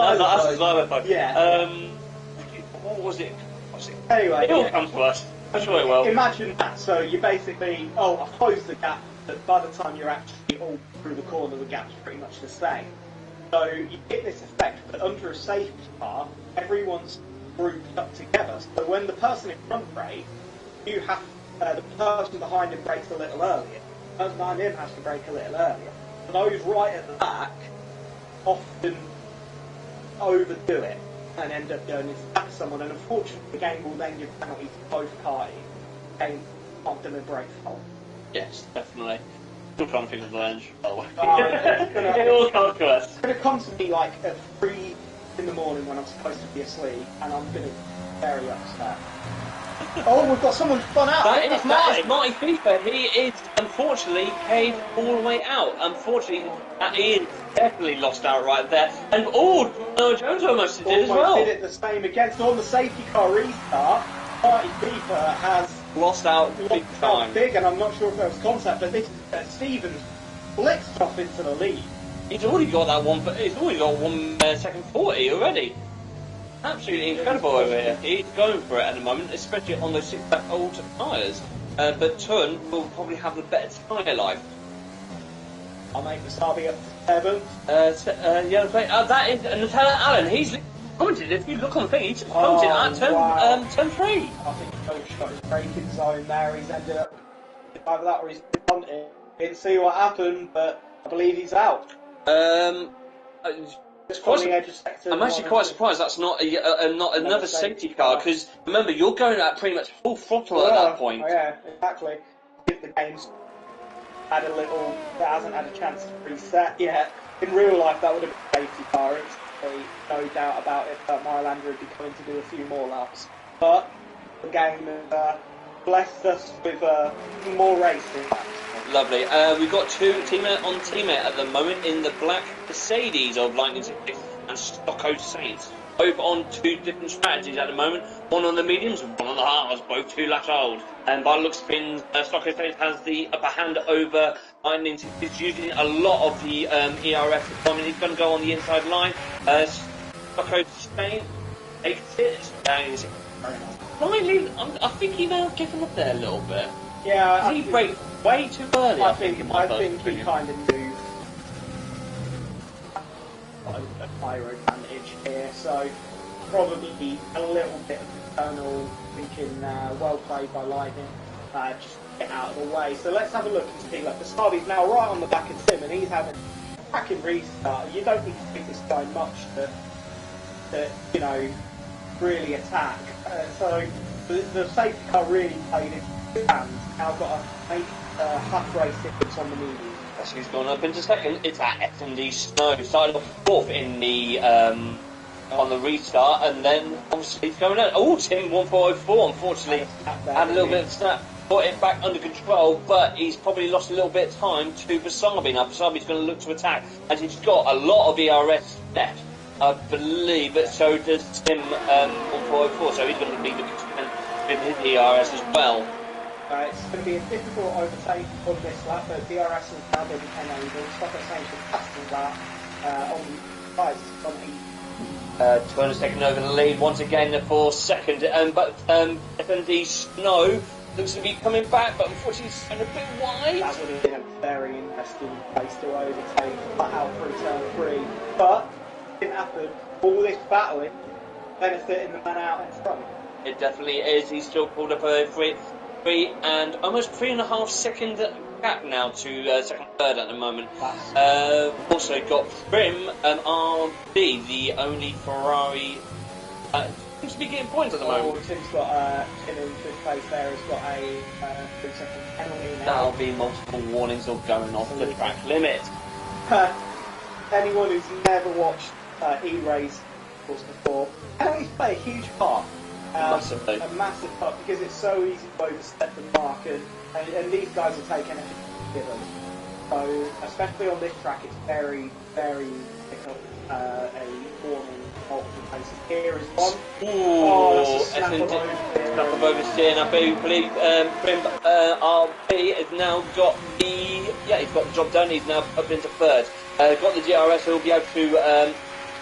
xylophone. Yeah. What was it? Anyway, it all comes to us. I'm sure it will. Imagine that. So you basically, I've closed the gap, but by the time you're actually all through the corner, the gap's pretty much the same. So you get this effect, but under a safety car, everyone's grouped up together. So when the person in front brakes, you have the person behind him brakes a little earlier. The person behind him has to brake a little earlier. And those right at the back often overdo it and end up going into the back of someone. And unfortunately, the game will then give penalties to both parties. The game can't deliberate fault. Yes, definitely. Still trying to think of the lens. It all comes to us. It's going to come to me like at 3 in the morning when I'm supposed to be asleep, and I'm going to be very upset. Oh, we've got someone spun out. That is Marty FIFA. He is, unfortunately, caved all the way out. Unfortunately, he is definitely lost out right there. And, Noah Jones almost did as well. Did it the same again. So on the safety car restart, Marty FIFA has lost out big time. Big, and I'm not sure if there was contact, but this Stevens blitzed off into the lead. He's already got that one. He's already got 1 second 40 already. Absolutely incredible over here. He's going for it at the moment, especially on those 6-pack old tyres. But Tun will probably have the better tyre life. I'll make Wasabi up to 7. Yellow plate. That is Nutella Allen. He's commented. If you look on the thing, he's commented at turn 3. I think Coach got his braking zone there. He's ended up either that or he's punted. Didn't see what happened, but I believe he's out. I'm actually quite surprised that's not not another safety car, because remember, you're going at pretty much full throttle at that point. Oh, yeah, exactly. If the game's had a little, that hasn't had a chance to reset yet. In real life, that would have been a safety car. It's no doubt about it that Mylander would be coming to do a few more laps. But the game has blessed us with more racing. Lovely. We've got 2 teammate on teammate at the moment in the black Mercedes of Lightning 66 and Stocko Saints. Both on 2 different strategies at the moment. One on the mediums and one on the hards, both 2 laps old. And by the looks of things, Stocko Saints has the upper hand over Lightning 66, using a lot of the ERF. I mean, he's going to go on the inside line. Stocko Saints takes it. Finally, I think he may have given up there a little bit. Yeah, he braked way too early. I think he kind of knew a pyro advantage here, so probably a little bit of internal thinking. Well played by Lightning, just get out of the way. So let's have a look and see. Like, the Starby's now right on the back of Tim, and he's having a cracking restart. You don't need to give this guy much to really attack. So the safety car really played it. And now got a half race difference on the medium. That's who's gone up into second. It's at S&D Snow. Started off 4th in the on the restart, and then obviously he's going out. Oh, Tim 1404, unfortunately, had a little bit of snap. got it back under control, but he's probably lost a little bit of time to Basabi. Now Basabi's going to look to attack, as he's got a lot of ERS left, I believe, but so does Tim 1404, so he's going to be looking to spend with his ERS as well. It's going to be a difficult overtake on this lap, but DRS has now been enabled. Stock Exchange has passed that on guys on E. 200 second over the lead once again for second, but FND Snow looks to be coming back, but unfortunately he's a bit wide. That would have been a very interesting place to overtake, flat out through turn 3, but it didn't happen. All this battling benefiting the man out in front. It definitely is. He's still pulled up a 3 and almost 3.5 second gap now to second third at the moment. Also got Prim and RB, the only Ferrari seems to be getting points at the moment. Tim's got Tim in fifth place there, has got a 3-second penalty now. That'll be multiple warnings of going off the track limit. Anyone who's never watched E-Race course before, penalties play a huge part. Massively. A massive part, because it's so easy to overstep the mark, and these guys are taking it given. So, especially on this track, it's very, very difficult. A warning multiple places. Here is one. That's a snap of oversteer. And I believe Prim RB has now got he's got the job done. He's now up into third. Got the DRS. He'll be able to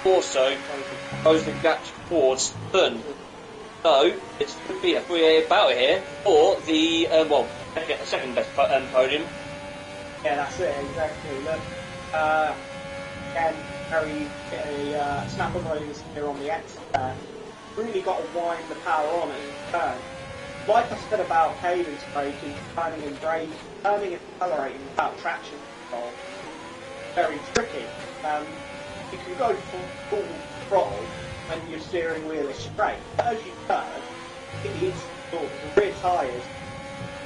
also close the gap towards Sun. So it could be a 3A battle here for the second best podium. Yeah, that's it, exactly. Look, again, very a snap of overs here on the exit there. Really got to wind the power on at each turn. Like I said about cadence braking, turning and braking, turning and accelerating without traction control, very tricky. You can go full throttle when your steering wheel is straight, but as you turn, the rear tyres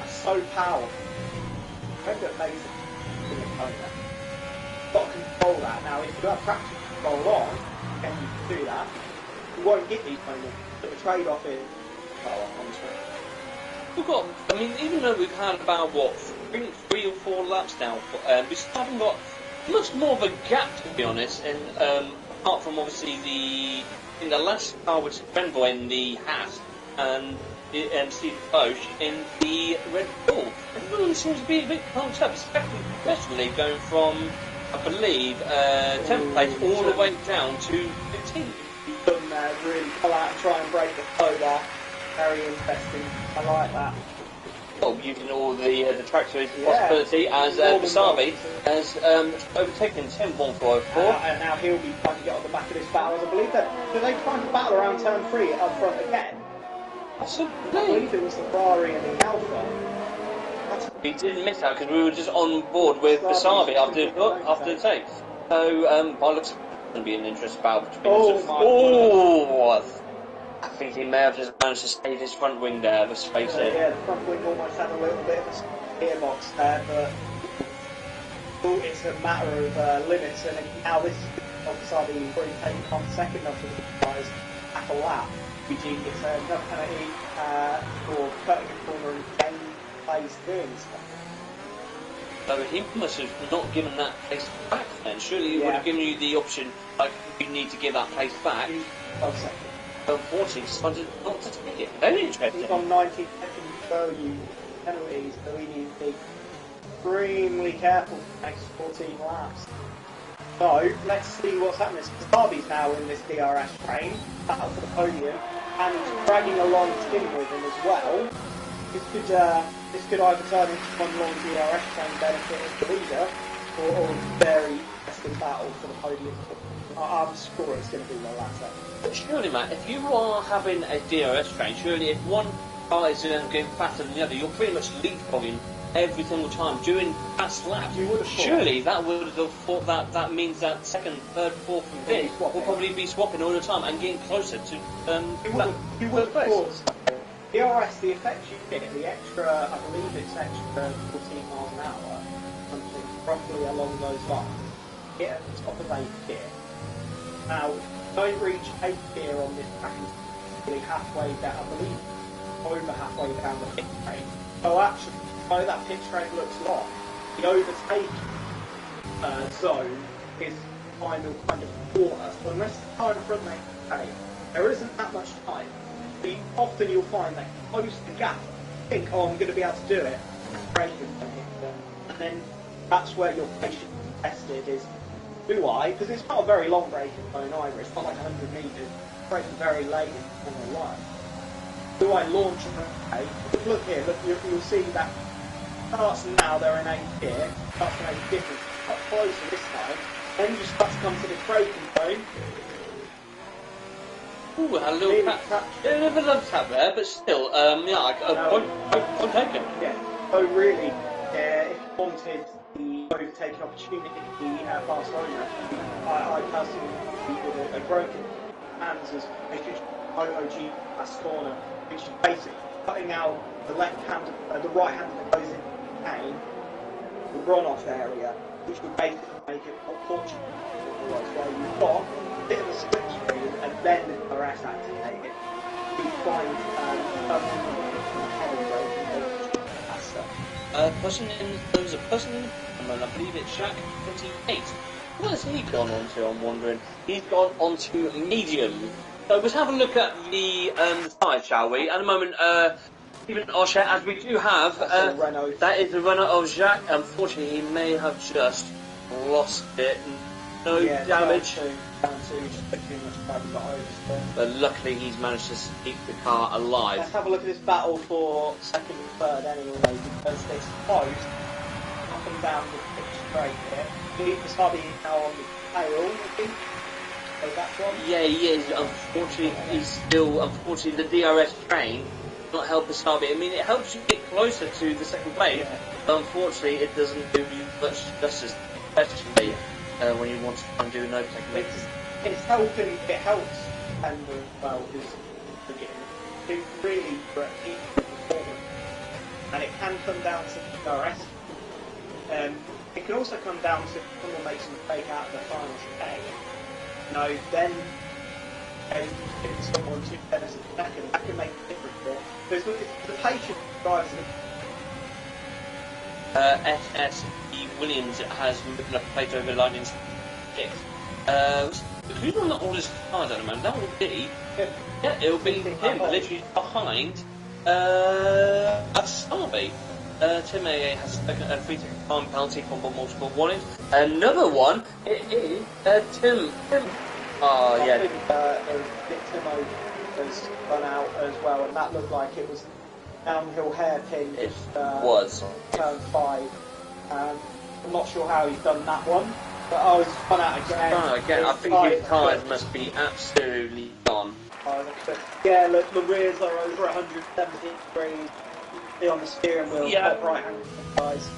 are so powerful. End up making you've got to control that. Now, if you have traction control on, and you can do that, you won't get these moments. But the trade-off is we've got, even though we've had about, three or four laps now, we still haven't got much more of a gap, to be honest, and apart from obviously in the last car which Renboy in the hat and Steve Bosch in the Red Bull. Everyone seems to be a bit pumped up, especially going from, I believe, 10th place all the way down to 15th. Really pull out and try and break the flow there. Very interesting. I like that. Well, using all the track to his possibility, as Basabi has overtaken Tim 1404. And now he'll be trying to get on the back of this battle. I believe that. Do they try to battle around turn 3 up front again? I believe it was the Ferrari and the Alpha. He didn't miss out because we were just on board with Basabi after the tape. So, by looks, it's going to be an interesting battle between I think he may have just managed to save his front wing there, let's face it. Yeah, the front wing almost had a little bit of a gearbox there, but it's a matter of limits, and now this is obviously already taken 1 second off of the guys at a lap. It's another penalty for cutting a corner and gaining place doing stuff. So he must have not given that place back then. Surely he would have given you the option, like, you need to give that place back. 12 seconds. Unfortunately, decided not to take it. Very interesting. He's on 19 seconds to go, you penalties, so we need to be extremely careful for the next 14 laps. So, let's see what's happening. Basabi's now in this DRS train, battle for the podium, and he's dragging along Tim with him as well. This could either turn into one long DRS train benefit as the leader, or a very interesting battle for the podium. I'm sure it's going to be the latter. But surely, Matt, if you are having a DRS train, surely if one car is going faster than the other, you'll pretty much lead volume every single time during fast laps. Surely that would have thought that means that second, third, fourth, and fifth will probably be swapping all the time and getting closer to you would have thought. DRS, the effect you get, the extra, I believe it's extra 14 miles an hour, something roughly along those lines. Get at the top of 8th gear. Now, don't reach 8th gear on this track until halfway down, I believe, over halfway down the pit train. Oh, actually, the way that pit straight looks like, the overtake zone is kind of quarter. So unless the car in front makes a there isn't that much time. Often you'll find that you close the gap, think, oh, I'm going to be able to do it, braking, and then that's where your patience is tested. Is do I? Because it's not a very long braking zone either. It's not like 100 metres. Braking very late in the line. Do I launch okay? Look here, look, you'll see that starts now, they're in 8th gear, starts to make a difference, quite closer this time, then you start to come to the braking zone. Ooh, a little tap. Yeah, a bit of a tap there, but still, yeah, I'm taken. Yeah, so really, if you wanted the overtaking opportunity at Barcelona, I personally think a broken hands as a huge MotoG last corner, which is basically cutting out the left hand, the right hand that goes in the lane, the runoff area, which would basically make it Portugal. Where you've got a bit of a slipstream and then the DRS activated. You find there was a person in the and I believe it's Jack 28. What has he gone on to, I'm wondering? He's gone on to medium. So let's have a look at the side, shall we? At the moment, even Osher, as we do have, that is the runner of Jacques. Unfortunately, he may have just lost it. No damage. But luckily, he's managed to keep the car alive. Let's have a look at this battle for second and third anyway, because it's close. Up and down the pitch straight here. Felipe Sabi now on the tail, I think. So that's one. Yeah, he is. Unfortunately, the DRS train does not help Wasabi. I mean, it helps you get closer to the second place, but unfortunately, it doesn't do you much justice, especially when you want to try and do an overtaking. It's helping, it helps, and well, it's really performance, and it can come down to DRS. It can also come down to if someone makes a mistake out of the final stay. Then giving someone 2 tenths of a second, that can make a difference. Because the patient drives SSE Williams has moved up a plate over Lightning 6. Who's on the oldest cars at the moment? That would be... Yeah, it'll be him, literally behind Wasabi. Tim AA has taken a 3 second time penalty for multiple warnings. Another one, it is Tim. Oh, yeah. Timo has run out as well, and that looked like it was downhill hairpin. It was. Turn 5. I'm not sure how he's done that one, but I was spun out again. I think his tyres must be absolutely gone. Yeah, look, the rears are over 170 degrees. On the steering wheel, top right hand guys.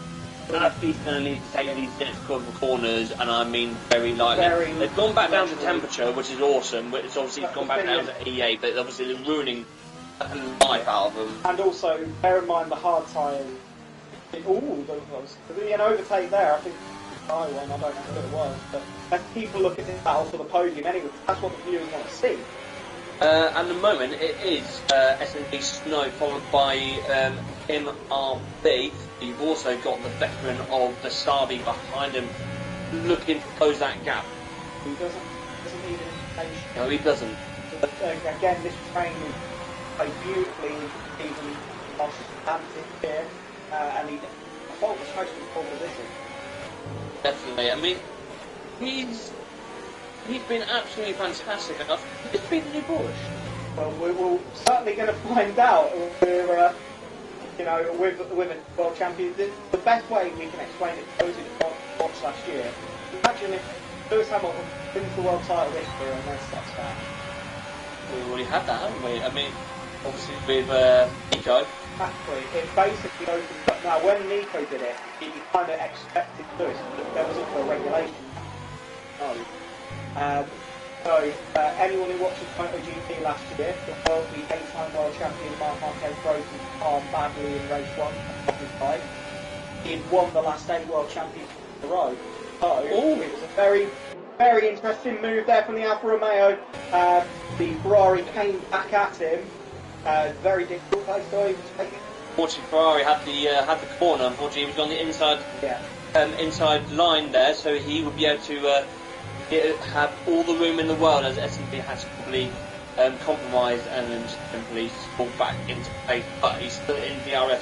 He's going to need to take these difficult corners, and I mean very lightly. They've gone back down to temperature, which is awesome. It's obviously gone back down to E8, but obviously they're ruining life out of them. And also, bear in mind the hard tyres. Ooh, there's an overtake there. I think I won. I don't know who it was, but as people look at this battle for the podium anyway, that's what the viewers want to see. At the moment, it is SNB Snow followed by MRB. You've also got the veteran of Wasabi behind him, looking to close that gap. He doesn't need an invitation. No, he doesn't. But again, this train is played beautifully, even lost Hampton here, and I thought it was supposed to be pole position. Definitely. I mean, he's been absolutely fantastic. It's been a new Bush. Well, we're certainly going to find out. We're, with a world champion. The best way we can explain it to those who watched last year. Imagine if Lewis Hamilton wins the world title this year and then steps back. We've already had that, haven't we? I mean, obviously with Nico. Exactly. It basically opens up. Now, when Nico did it, you kind of expected Lewis. There was also a regulation. No. Anyone who watched MotoGP last year, the 8-time world champion Marc Marquez broke his arm badly in race 1 of his bike. He had won the last 8 world championships in a row. So it was a very, very interesting move there from the Alfa Romeo. The Ferrari came back at him. Very difficult place to overtake. unfortunately, Ferrari had the corner. Unfortunately, he was on the inside inside line there, so he would be able to have all the room in the world, as S&P had to probably compromise and then simply fall back into place. But he's still in DRS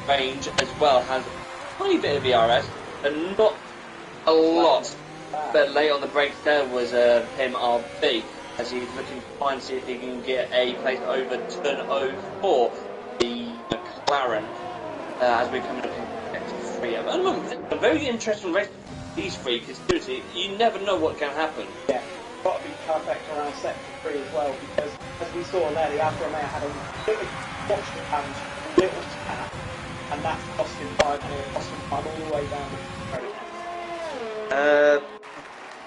range as well, has a tiny bit of DRS, and not a lot. But late on the brakes there was him RB, as he's looking to find see if he can get a place over turn 04, the McLaren, as we're coming up to 3. At the moment, a very interesting race. These three, because seriously, you never know what can happen. Yeah, got to be perfect around sector 3 as well, because as we saw there, the Alfa Romeo had a little watch and a little tap, and that's cost him time all the way down the road.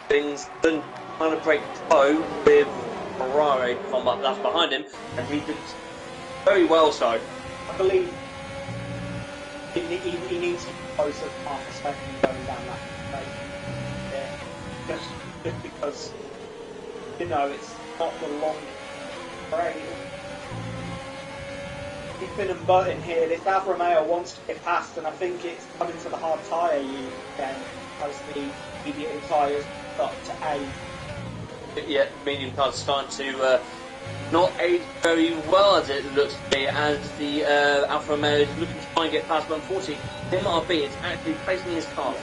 Things didn't kind of break toe with Ferrari from up that's behind him, and he did very well so. I believe he needs to be closer to half a second going down that race. Yeah. Just because, you know, it's not the long race. He's been a button here. This Alfa Romeo wants to get past, and I think it's coming to the hard tyre use again as the medium tyres start to age. Yeah, medium car's starting to not age very well as it looks to me, as the Alfa Romeo is looking to try and get past, but unfortunately MRB is actually placing his car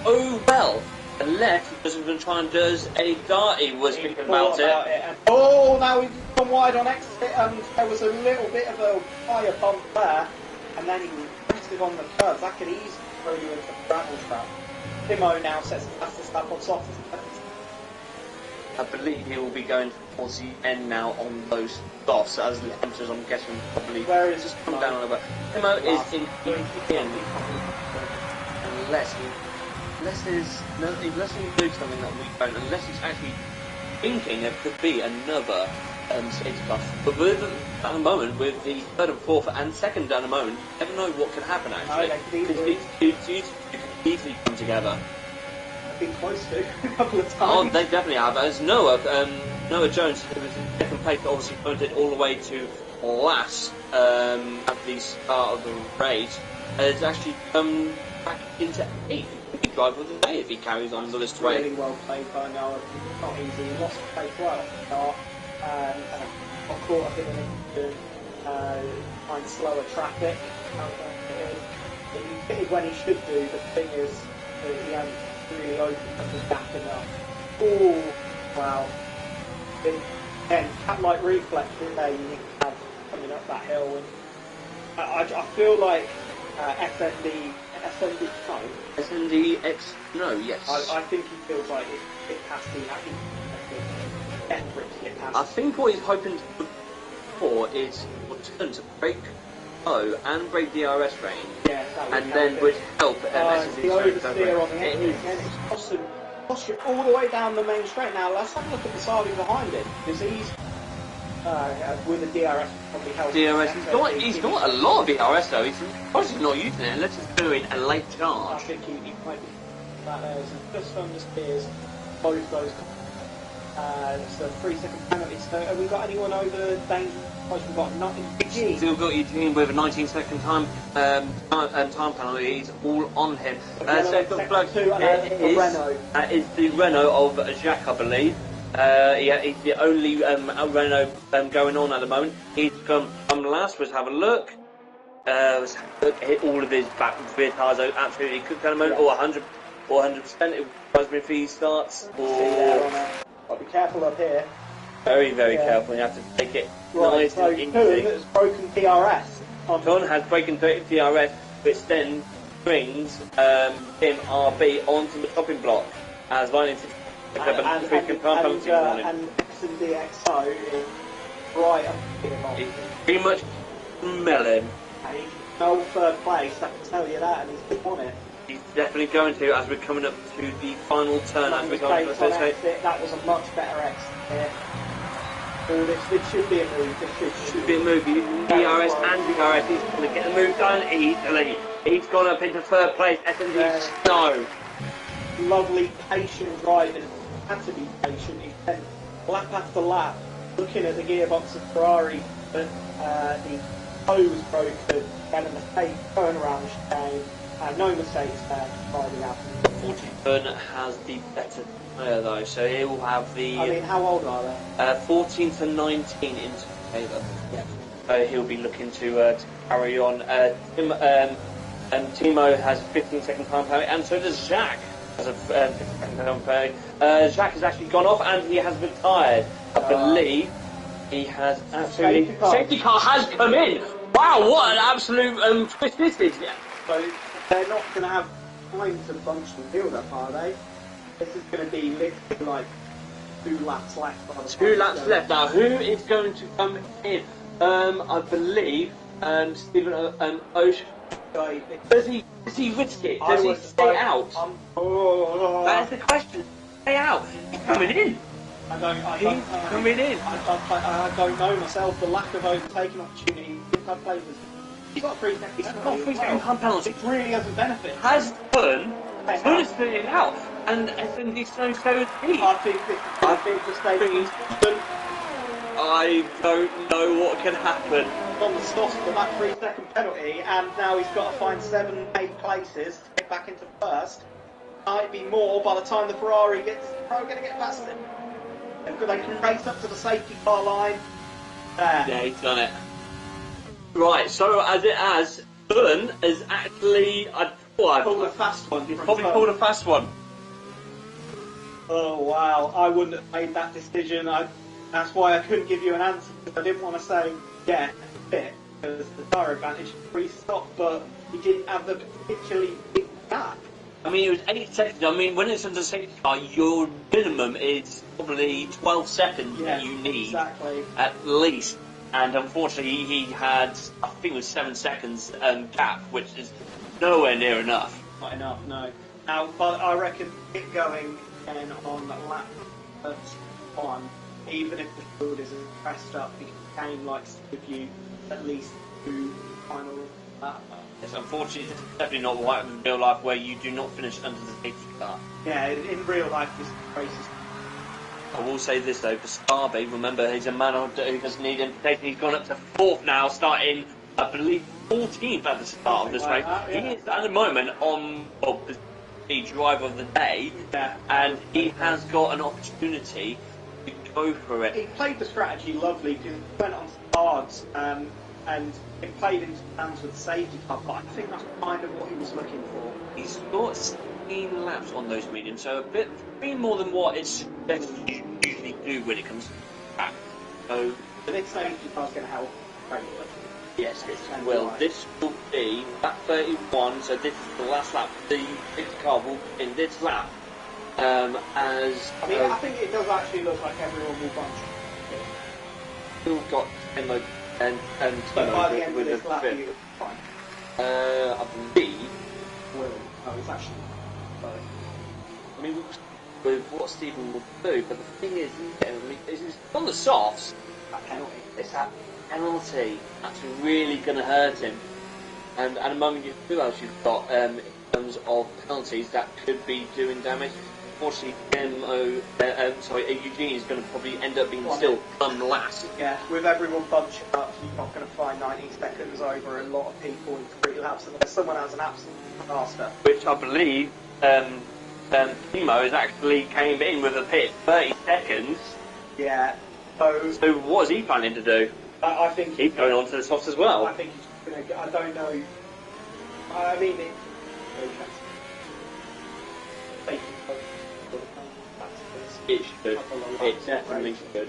well, unless he doesn't even try and does a darty was thinking about it. Oh, now we've gone wide on exit, and there was a little bit of a tyre bump there, and then he rested on the curves. That could easily throw you into the gravel trap. Timo now sets the fastest lap on soft. I believe he will be going towards the end now on those softs, as the temperatures, I'm guessing, probably just come down a little bit. Timo is in unless he's doing something that we don't, unless he's actually thinking there could be another safety car. But at the moment, with the third and fourth and second at the moment, you never know what could happen actually. These could easily come together. Been close to a couple of times. Oh, they definitely have. As Noah Jones, who was in second place, obviously pointed all the way to last at the start of the race, has actually come back into 8th. He could drive with the day if he carries on this way. Really well played by Noah. Not easy. He lost the pace right off the start, and got caught up in an find slower traffic. He pitted when he should do. The thing is that he hadn't really opened up the gap enough. Oh, wow. Again, cat-like reflexes there you need to have coming up that hill. And I feel like No, yes. I think he feels like it has to be desperate to get past. I think what he's hoping for is return to break O and break DRS range, and then would help the oversteer on the exit again. It's cost him all the way down the main straight. Now let's have a look at the Saudi behind him, because he's with the DRS probably helping. DRS, he's got a lot of DRS though. He's obviously not using it unless he's doing a late charge. I think he might be that there. So just understeers both those. It's a 3-second penalty. So have we got anyone over danger? We've got nothing. Still got Eugene with a 19-second time penalty. He's all on him. So the bloke is the Renault of Jacques, I believe. He's the only Renault going on at the moment. He's come last. Let's have a look. Hit all of his back rear tyres are absolutely cooked at the moment. Or 100%. It surprised me if he starts. Got to be careful up here. Very, very careful. You have to take it nice and easy. Kuhn has broken DRS. Kuhn has broken DRS, which then brings him RB onto the topping block as Lightning and SNDXO is right up here. He's pretty much melon. And he can smell third place, I can tell you that, and he's on it. He's definitely going to, as we're coming up to the final turn. As we're going to the exit, that was a much better exit here. Oh, this should be a move. This should be a move. DRS and DRS, he's going to get the move done easily. He's gone up into third place. SND Snow. Lovely, patient driving. Had to be patient. He spent lap after lap looking at the gearbox of Ferrari, but the toe was broken, had a mistake, turn around the chicane, and no mistakes there, riding out. 40 has the better tyre though, so he will have the. I mean, how old are they? 14 to 19 into Taylor. Yeah. So he'll be looking to carry on. Timo has a 15-second time penalty, and so does Jacques. Has a 15-second time penalty. Jacques has actually gone off, and he has retired. I believe he has absolutely. Safety car has come in. Wow, what an absolute twist this is! Yeah. So they're not going to have time to bunch the field up, are they? This is going to be literally like 2 laps left. By the 2 laps left. Now, who is going to come in? I believe Stephen Osh. Does he risk it? Does he stay out? That's the question. Stay out. He's coming in. He's coming in. I don't know myself. The lack of overtaking opportunity. He's got 3 seconds. He's got 3 second time penalty. It really hasn't benefited. Has Fun is staying out, and SND so is he. I think the statement. I don't know what can happen. On the stop for that 3 second penalty, and now he's got to find 7, 8 places to get back into first. Might be more by the time the Ferrari gets. Probably going to get past him. They can race up to the safety car line. There. Yeah, he's done it. Right, so as Fun is actually. Pulled a fast one. He's probably pulled a fast one. Oh wow! I wouldn't have made that decision. That's why I couldn't give you an answer, because I didn't want to say yeah, fit, because the tyre advantage pre-stop, but he didn't have the particularly big gap. I mean, it was 8 seconds. I mean, when it's under safety car, your minimum is probably 12 seconds that you need. Exactly. At least. And unfortunately, he had, I think it was 7 seconds gap, which is nowhere near enough. Not enough, no. Now, but I reckon it going again on lap 1, even if the field isn't pressed up, the game likes to give you at least 2 final laps. Yes, unfortunately, it's definitely not like in real life where you do not finish under the safety car. Yeah, in real life, this race is. I will say this though, for Starby, remember he's a man who doesn't need invitation. He's gone up to 4th now, starting, I believe, 14th at the start of this race. He is at the moment on the driver of the day, and he has got an opportunity to go for it. He played the strategy lovely, because he went on cards and it played into hands with the safety car, but I think that's kind of what he was looking for. He's got 16 laps on those mediums, so a bit more than what it's you usually do when it comes to track. So the next safety car's going to help. Yes, it will. This will be lap 31, so this is the last lap. The safety car will be in this lap. I think it does actually look like everyone will bunch. Still got Timo and Timo with this a lap, fifth. fine. I believe. Well, it's actually. I mean, with what Stephen will do, but the thing is, is on the softs. That penalty. It's that penalty that's really going to hurt him. And at the moment, who else you've got in terms of penalties that could be doing damage? Unfortunately, Eugene is going to probably end up being still last. Yeah, with everyone bunching up, you're not going to find 19 seconds over a lot of people in 3 laps unless someone has an absolute disaster. Which I believe Timo has actually came in with a pit 30 seconds. Yeah. So what is he planning to do? I think he's going on to the softs as well. I think he's going to. I don't know. I mean, it should. It definitely should.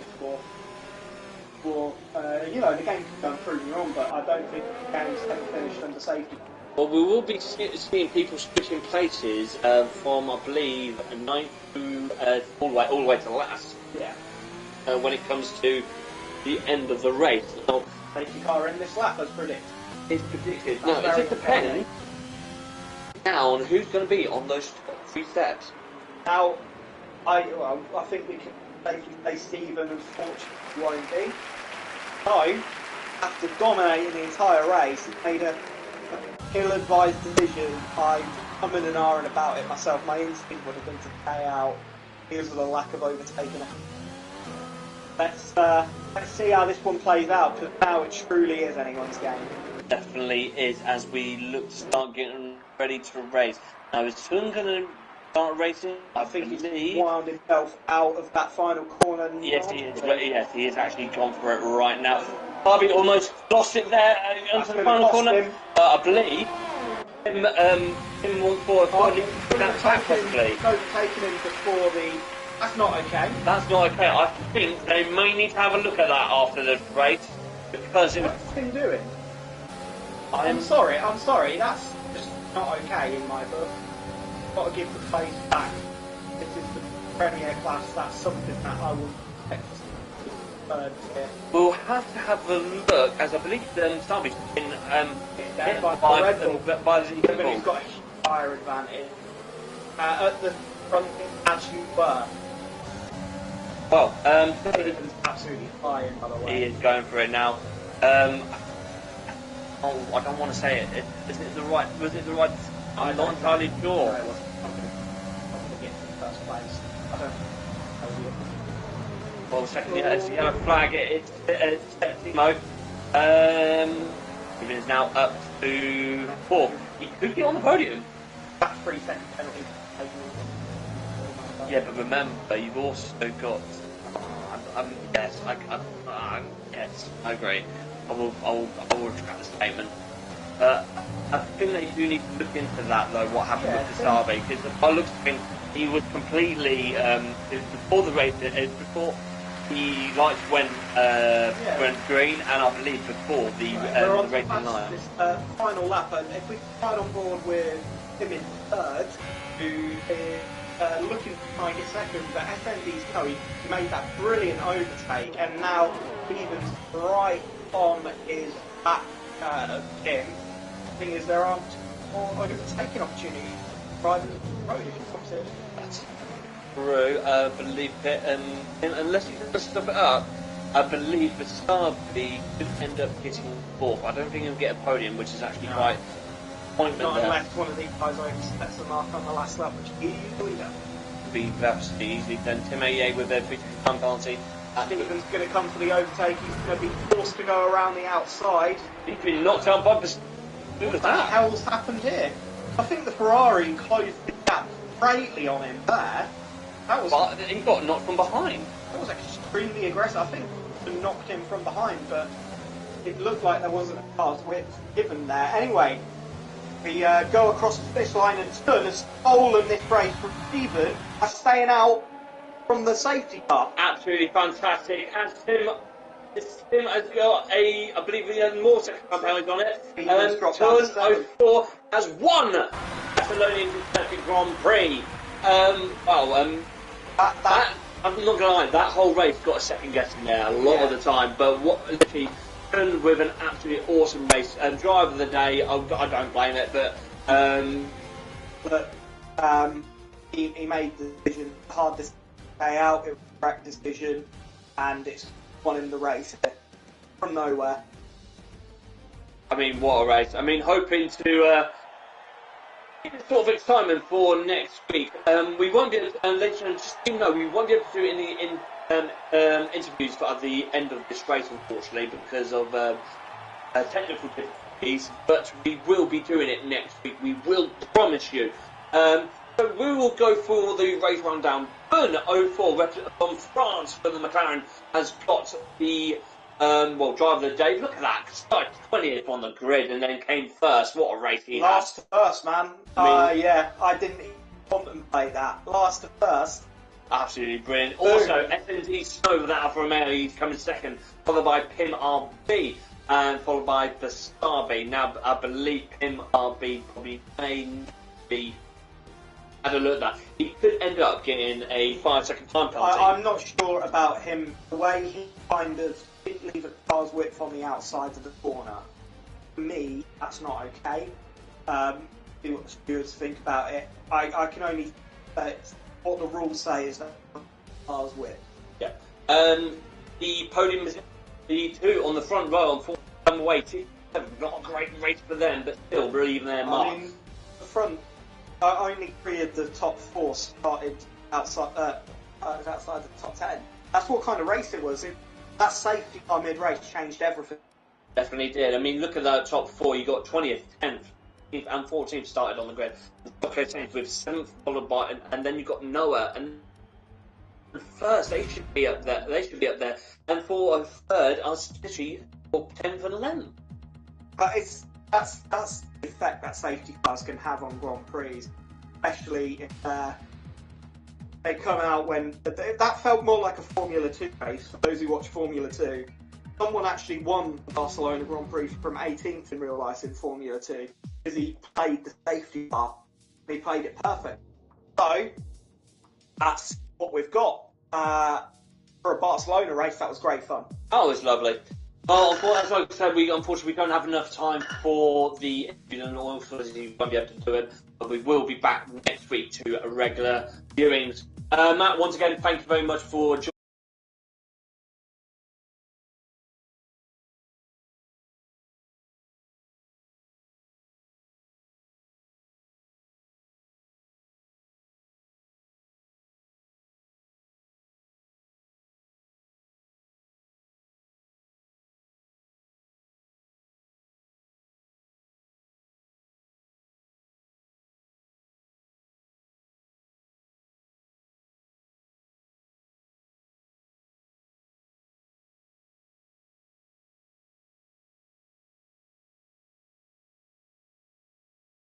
Well, the game can prove me wrong, but I don't think the game's ever finished under safety. Well, we will be seeing people switching places from, I believe, 9th to all the way to last. Yeah. When it comes to the end of the race. Now, safety car in this lap, as predicted. It's predicted. Now, it depends now on who's going to be on those top 3 steps. Now, I think we can safely say Stephen, unfortunately, won't be. So, after dominating the entire race, made a ill-advised decision. I'm umming and ahhing about it myself. My instinct would have been to pay out because of the lack of overtaking. Let's see how this one plays out, because now it truly is anyone's game. Definitely is, as we look to start getting ready to race. Now, is Sun going to start racing? I think he's wound himself out of that final corner. Yes, he is. Yes, he has actually gone for it right now. Barbie almost lost it there into the final corner. I believe him wants for that back possibly. Overtaking him before the. That's not okay. That's not okay. I think they may need to have a look at that after the race because it was. What's he doing? I'm sorry. That's just not okay in my book. Got to give the place back. This is the Premier class. That's something that I would expect to see third here. We'll have to have a look, as I believe Sabi's been hit by the Red Bull. He's got a higher advantage at the front as you were. Well, Stephen's absolutely flying, by the way. He is going for it now. I don't want to say it. Was it the right? I'm not entirely sure. No, it wasn't. I'm going to get to the first place. I don't know. Well, second, it's a yellow flag. It's Timo. He is now up to 4th. He could be on the podium. That 3 second penalty. Yeah, but remember, you've also got. Yes, yes, I agree. I will retract the statement. I think they do need to look into that though. What happened with the Sabi? Because by looks of him, he was completely before the race. Before the lights went green, and I believe before the racing line. This final lap, and if we ride on board with him in third, who is looking to try and get second, but SND's he made that brilliant overtake, and now Stevens right on his back him. The thing is, there aren't more overtaking opportunities driving the road if you come to. That's true. I believe it, and unless you can stop it up, I believe the Sabi could end up getting 4th. I don't think he'll get a podium, which is actually quite pointless. Not unless one of these guys oversteps the mark on the last lap, which he usually does. Be absolutely easy. Then Tim Aye with their 50-time penalty. Stephen's going to come for the overtake. He's going to be forced to go around the outside. He's been knocked out by the. What the hell's happened here? I think the Ferrari closed the gap greatly on him there. That was. But he got knocked from behind. That was extremely aggressive. I think he knocked him from behind, but it looked like there wasn't a car's width given there. Anyway, we go across the finish line, and Stern has stolen this race from Stephen by staying out from the safety car. Absolutely fantastic. And Tim has got I believe he has more second penalties on it. And Turn 04 has won the Catalonian Grand Prix. I'm not going to lie, that whole race got a second guess in there a lot of the time, but literally turned with an absolutely awesome race. Driver of the day, I don't blame it, but he made the decision, hard to stay out, it was a correct decision, and it's won him the race from nowhere. I mean, what a race. I mean, hoping to get a sort of excitement for next week. We won't be able to, we won't be able to do it in interviews at the end of this race, unfortunately, because of technical difficulties, but we will be doing it next week. We will promise you. So we will go for the race rundown. Burn 04 from France for the McLaren has got the driver of the day. Look at that, started 20th on the grid and then came first. What a race he had. Last to first, man. I didn't even contemplate that. Last to first. Absolutely brilliant. Boom. Also, SND Snow with Alfa Romeo, he's coming second, followed by Pim RB, and followed by Bastabi. Now, I believe Pim RB probably may be. Had a look at that. He could end up getting a 5-second time penalty. I'm not sure about him. The way he kind of didn't leave a car's width on the outside of the corner. For me, that's not okay. See what the stewards think about it. I can only say what the rules say is that car's width. Yeah. The podium is the two on the front row on 4 weight. Not a great race for them, but still leaving their mark. I mean, the front. Only 3 of the top 4 started outside the top 10. that's what kind of race it was. That safety car mid-race changed everything. Definitely did. I mean, look at the top four. You got 20th, 10th, and 14th started on the grid. With 7th followed by, and then you got Noah and first. They should be up there. And for a third, I was literally 10th and 11th. But that's the effect that safety cars can have on Grand Prix, especially if they come out when that felt more like a Formula 2 race. For those who watch Formula 2, someone actually won the Barcelona Grand Prix from 18th in real life in Formula 2 because he played the safety car. He played it perfect. So that's what we've got for a Barcelona race. That was great fun. Oh, it was lovely. Well, as I said, unfortunately we don't have enough time for the interview, and also we won't be able to do it. But we will be back next week to regular viewings. Matt, once again, thank you very much for joining.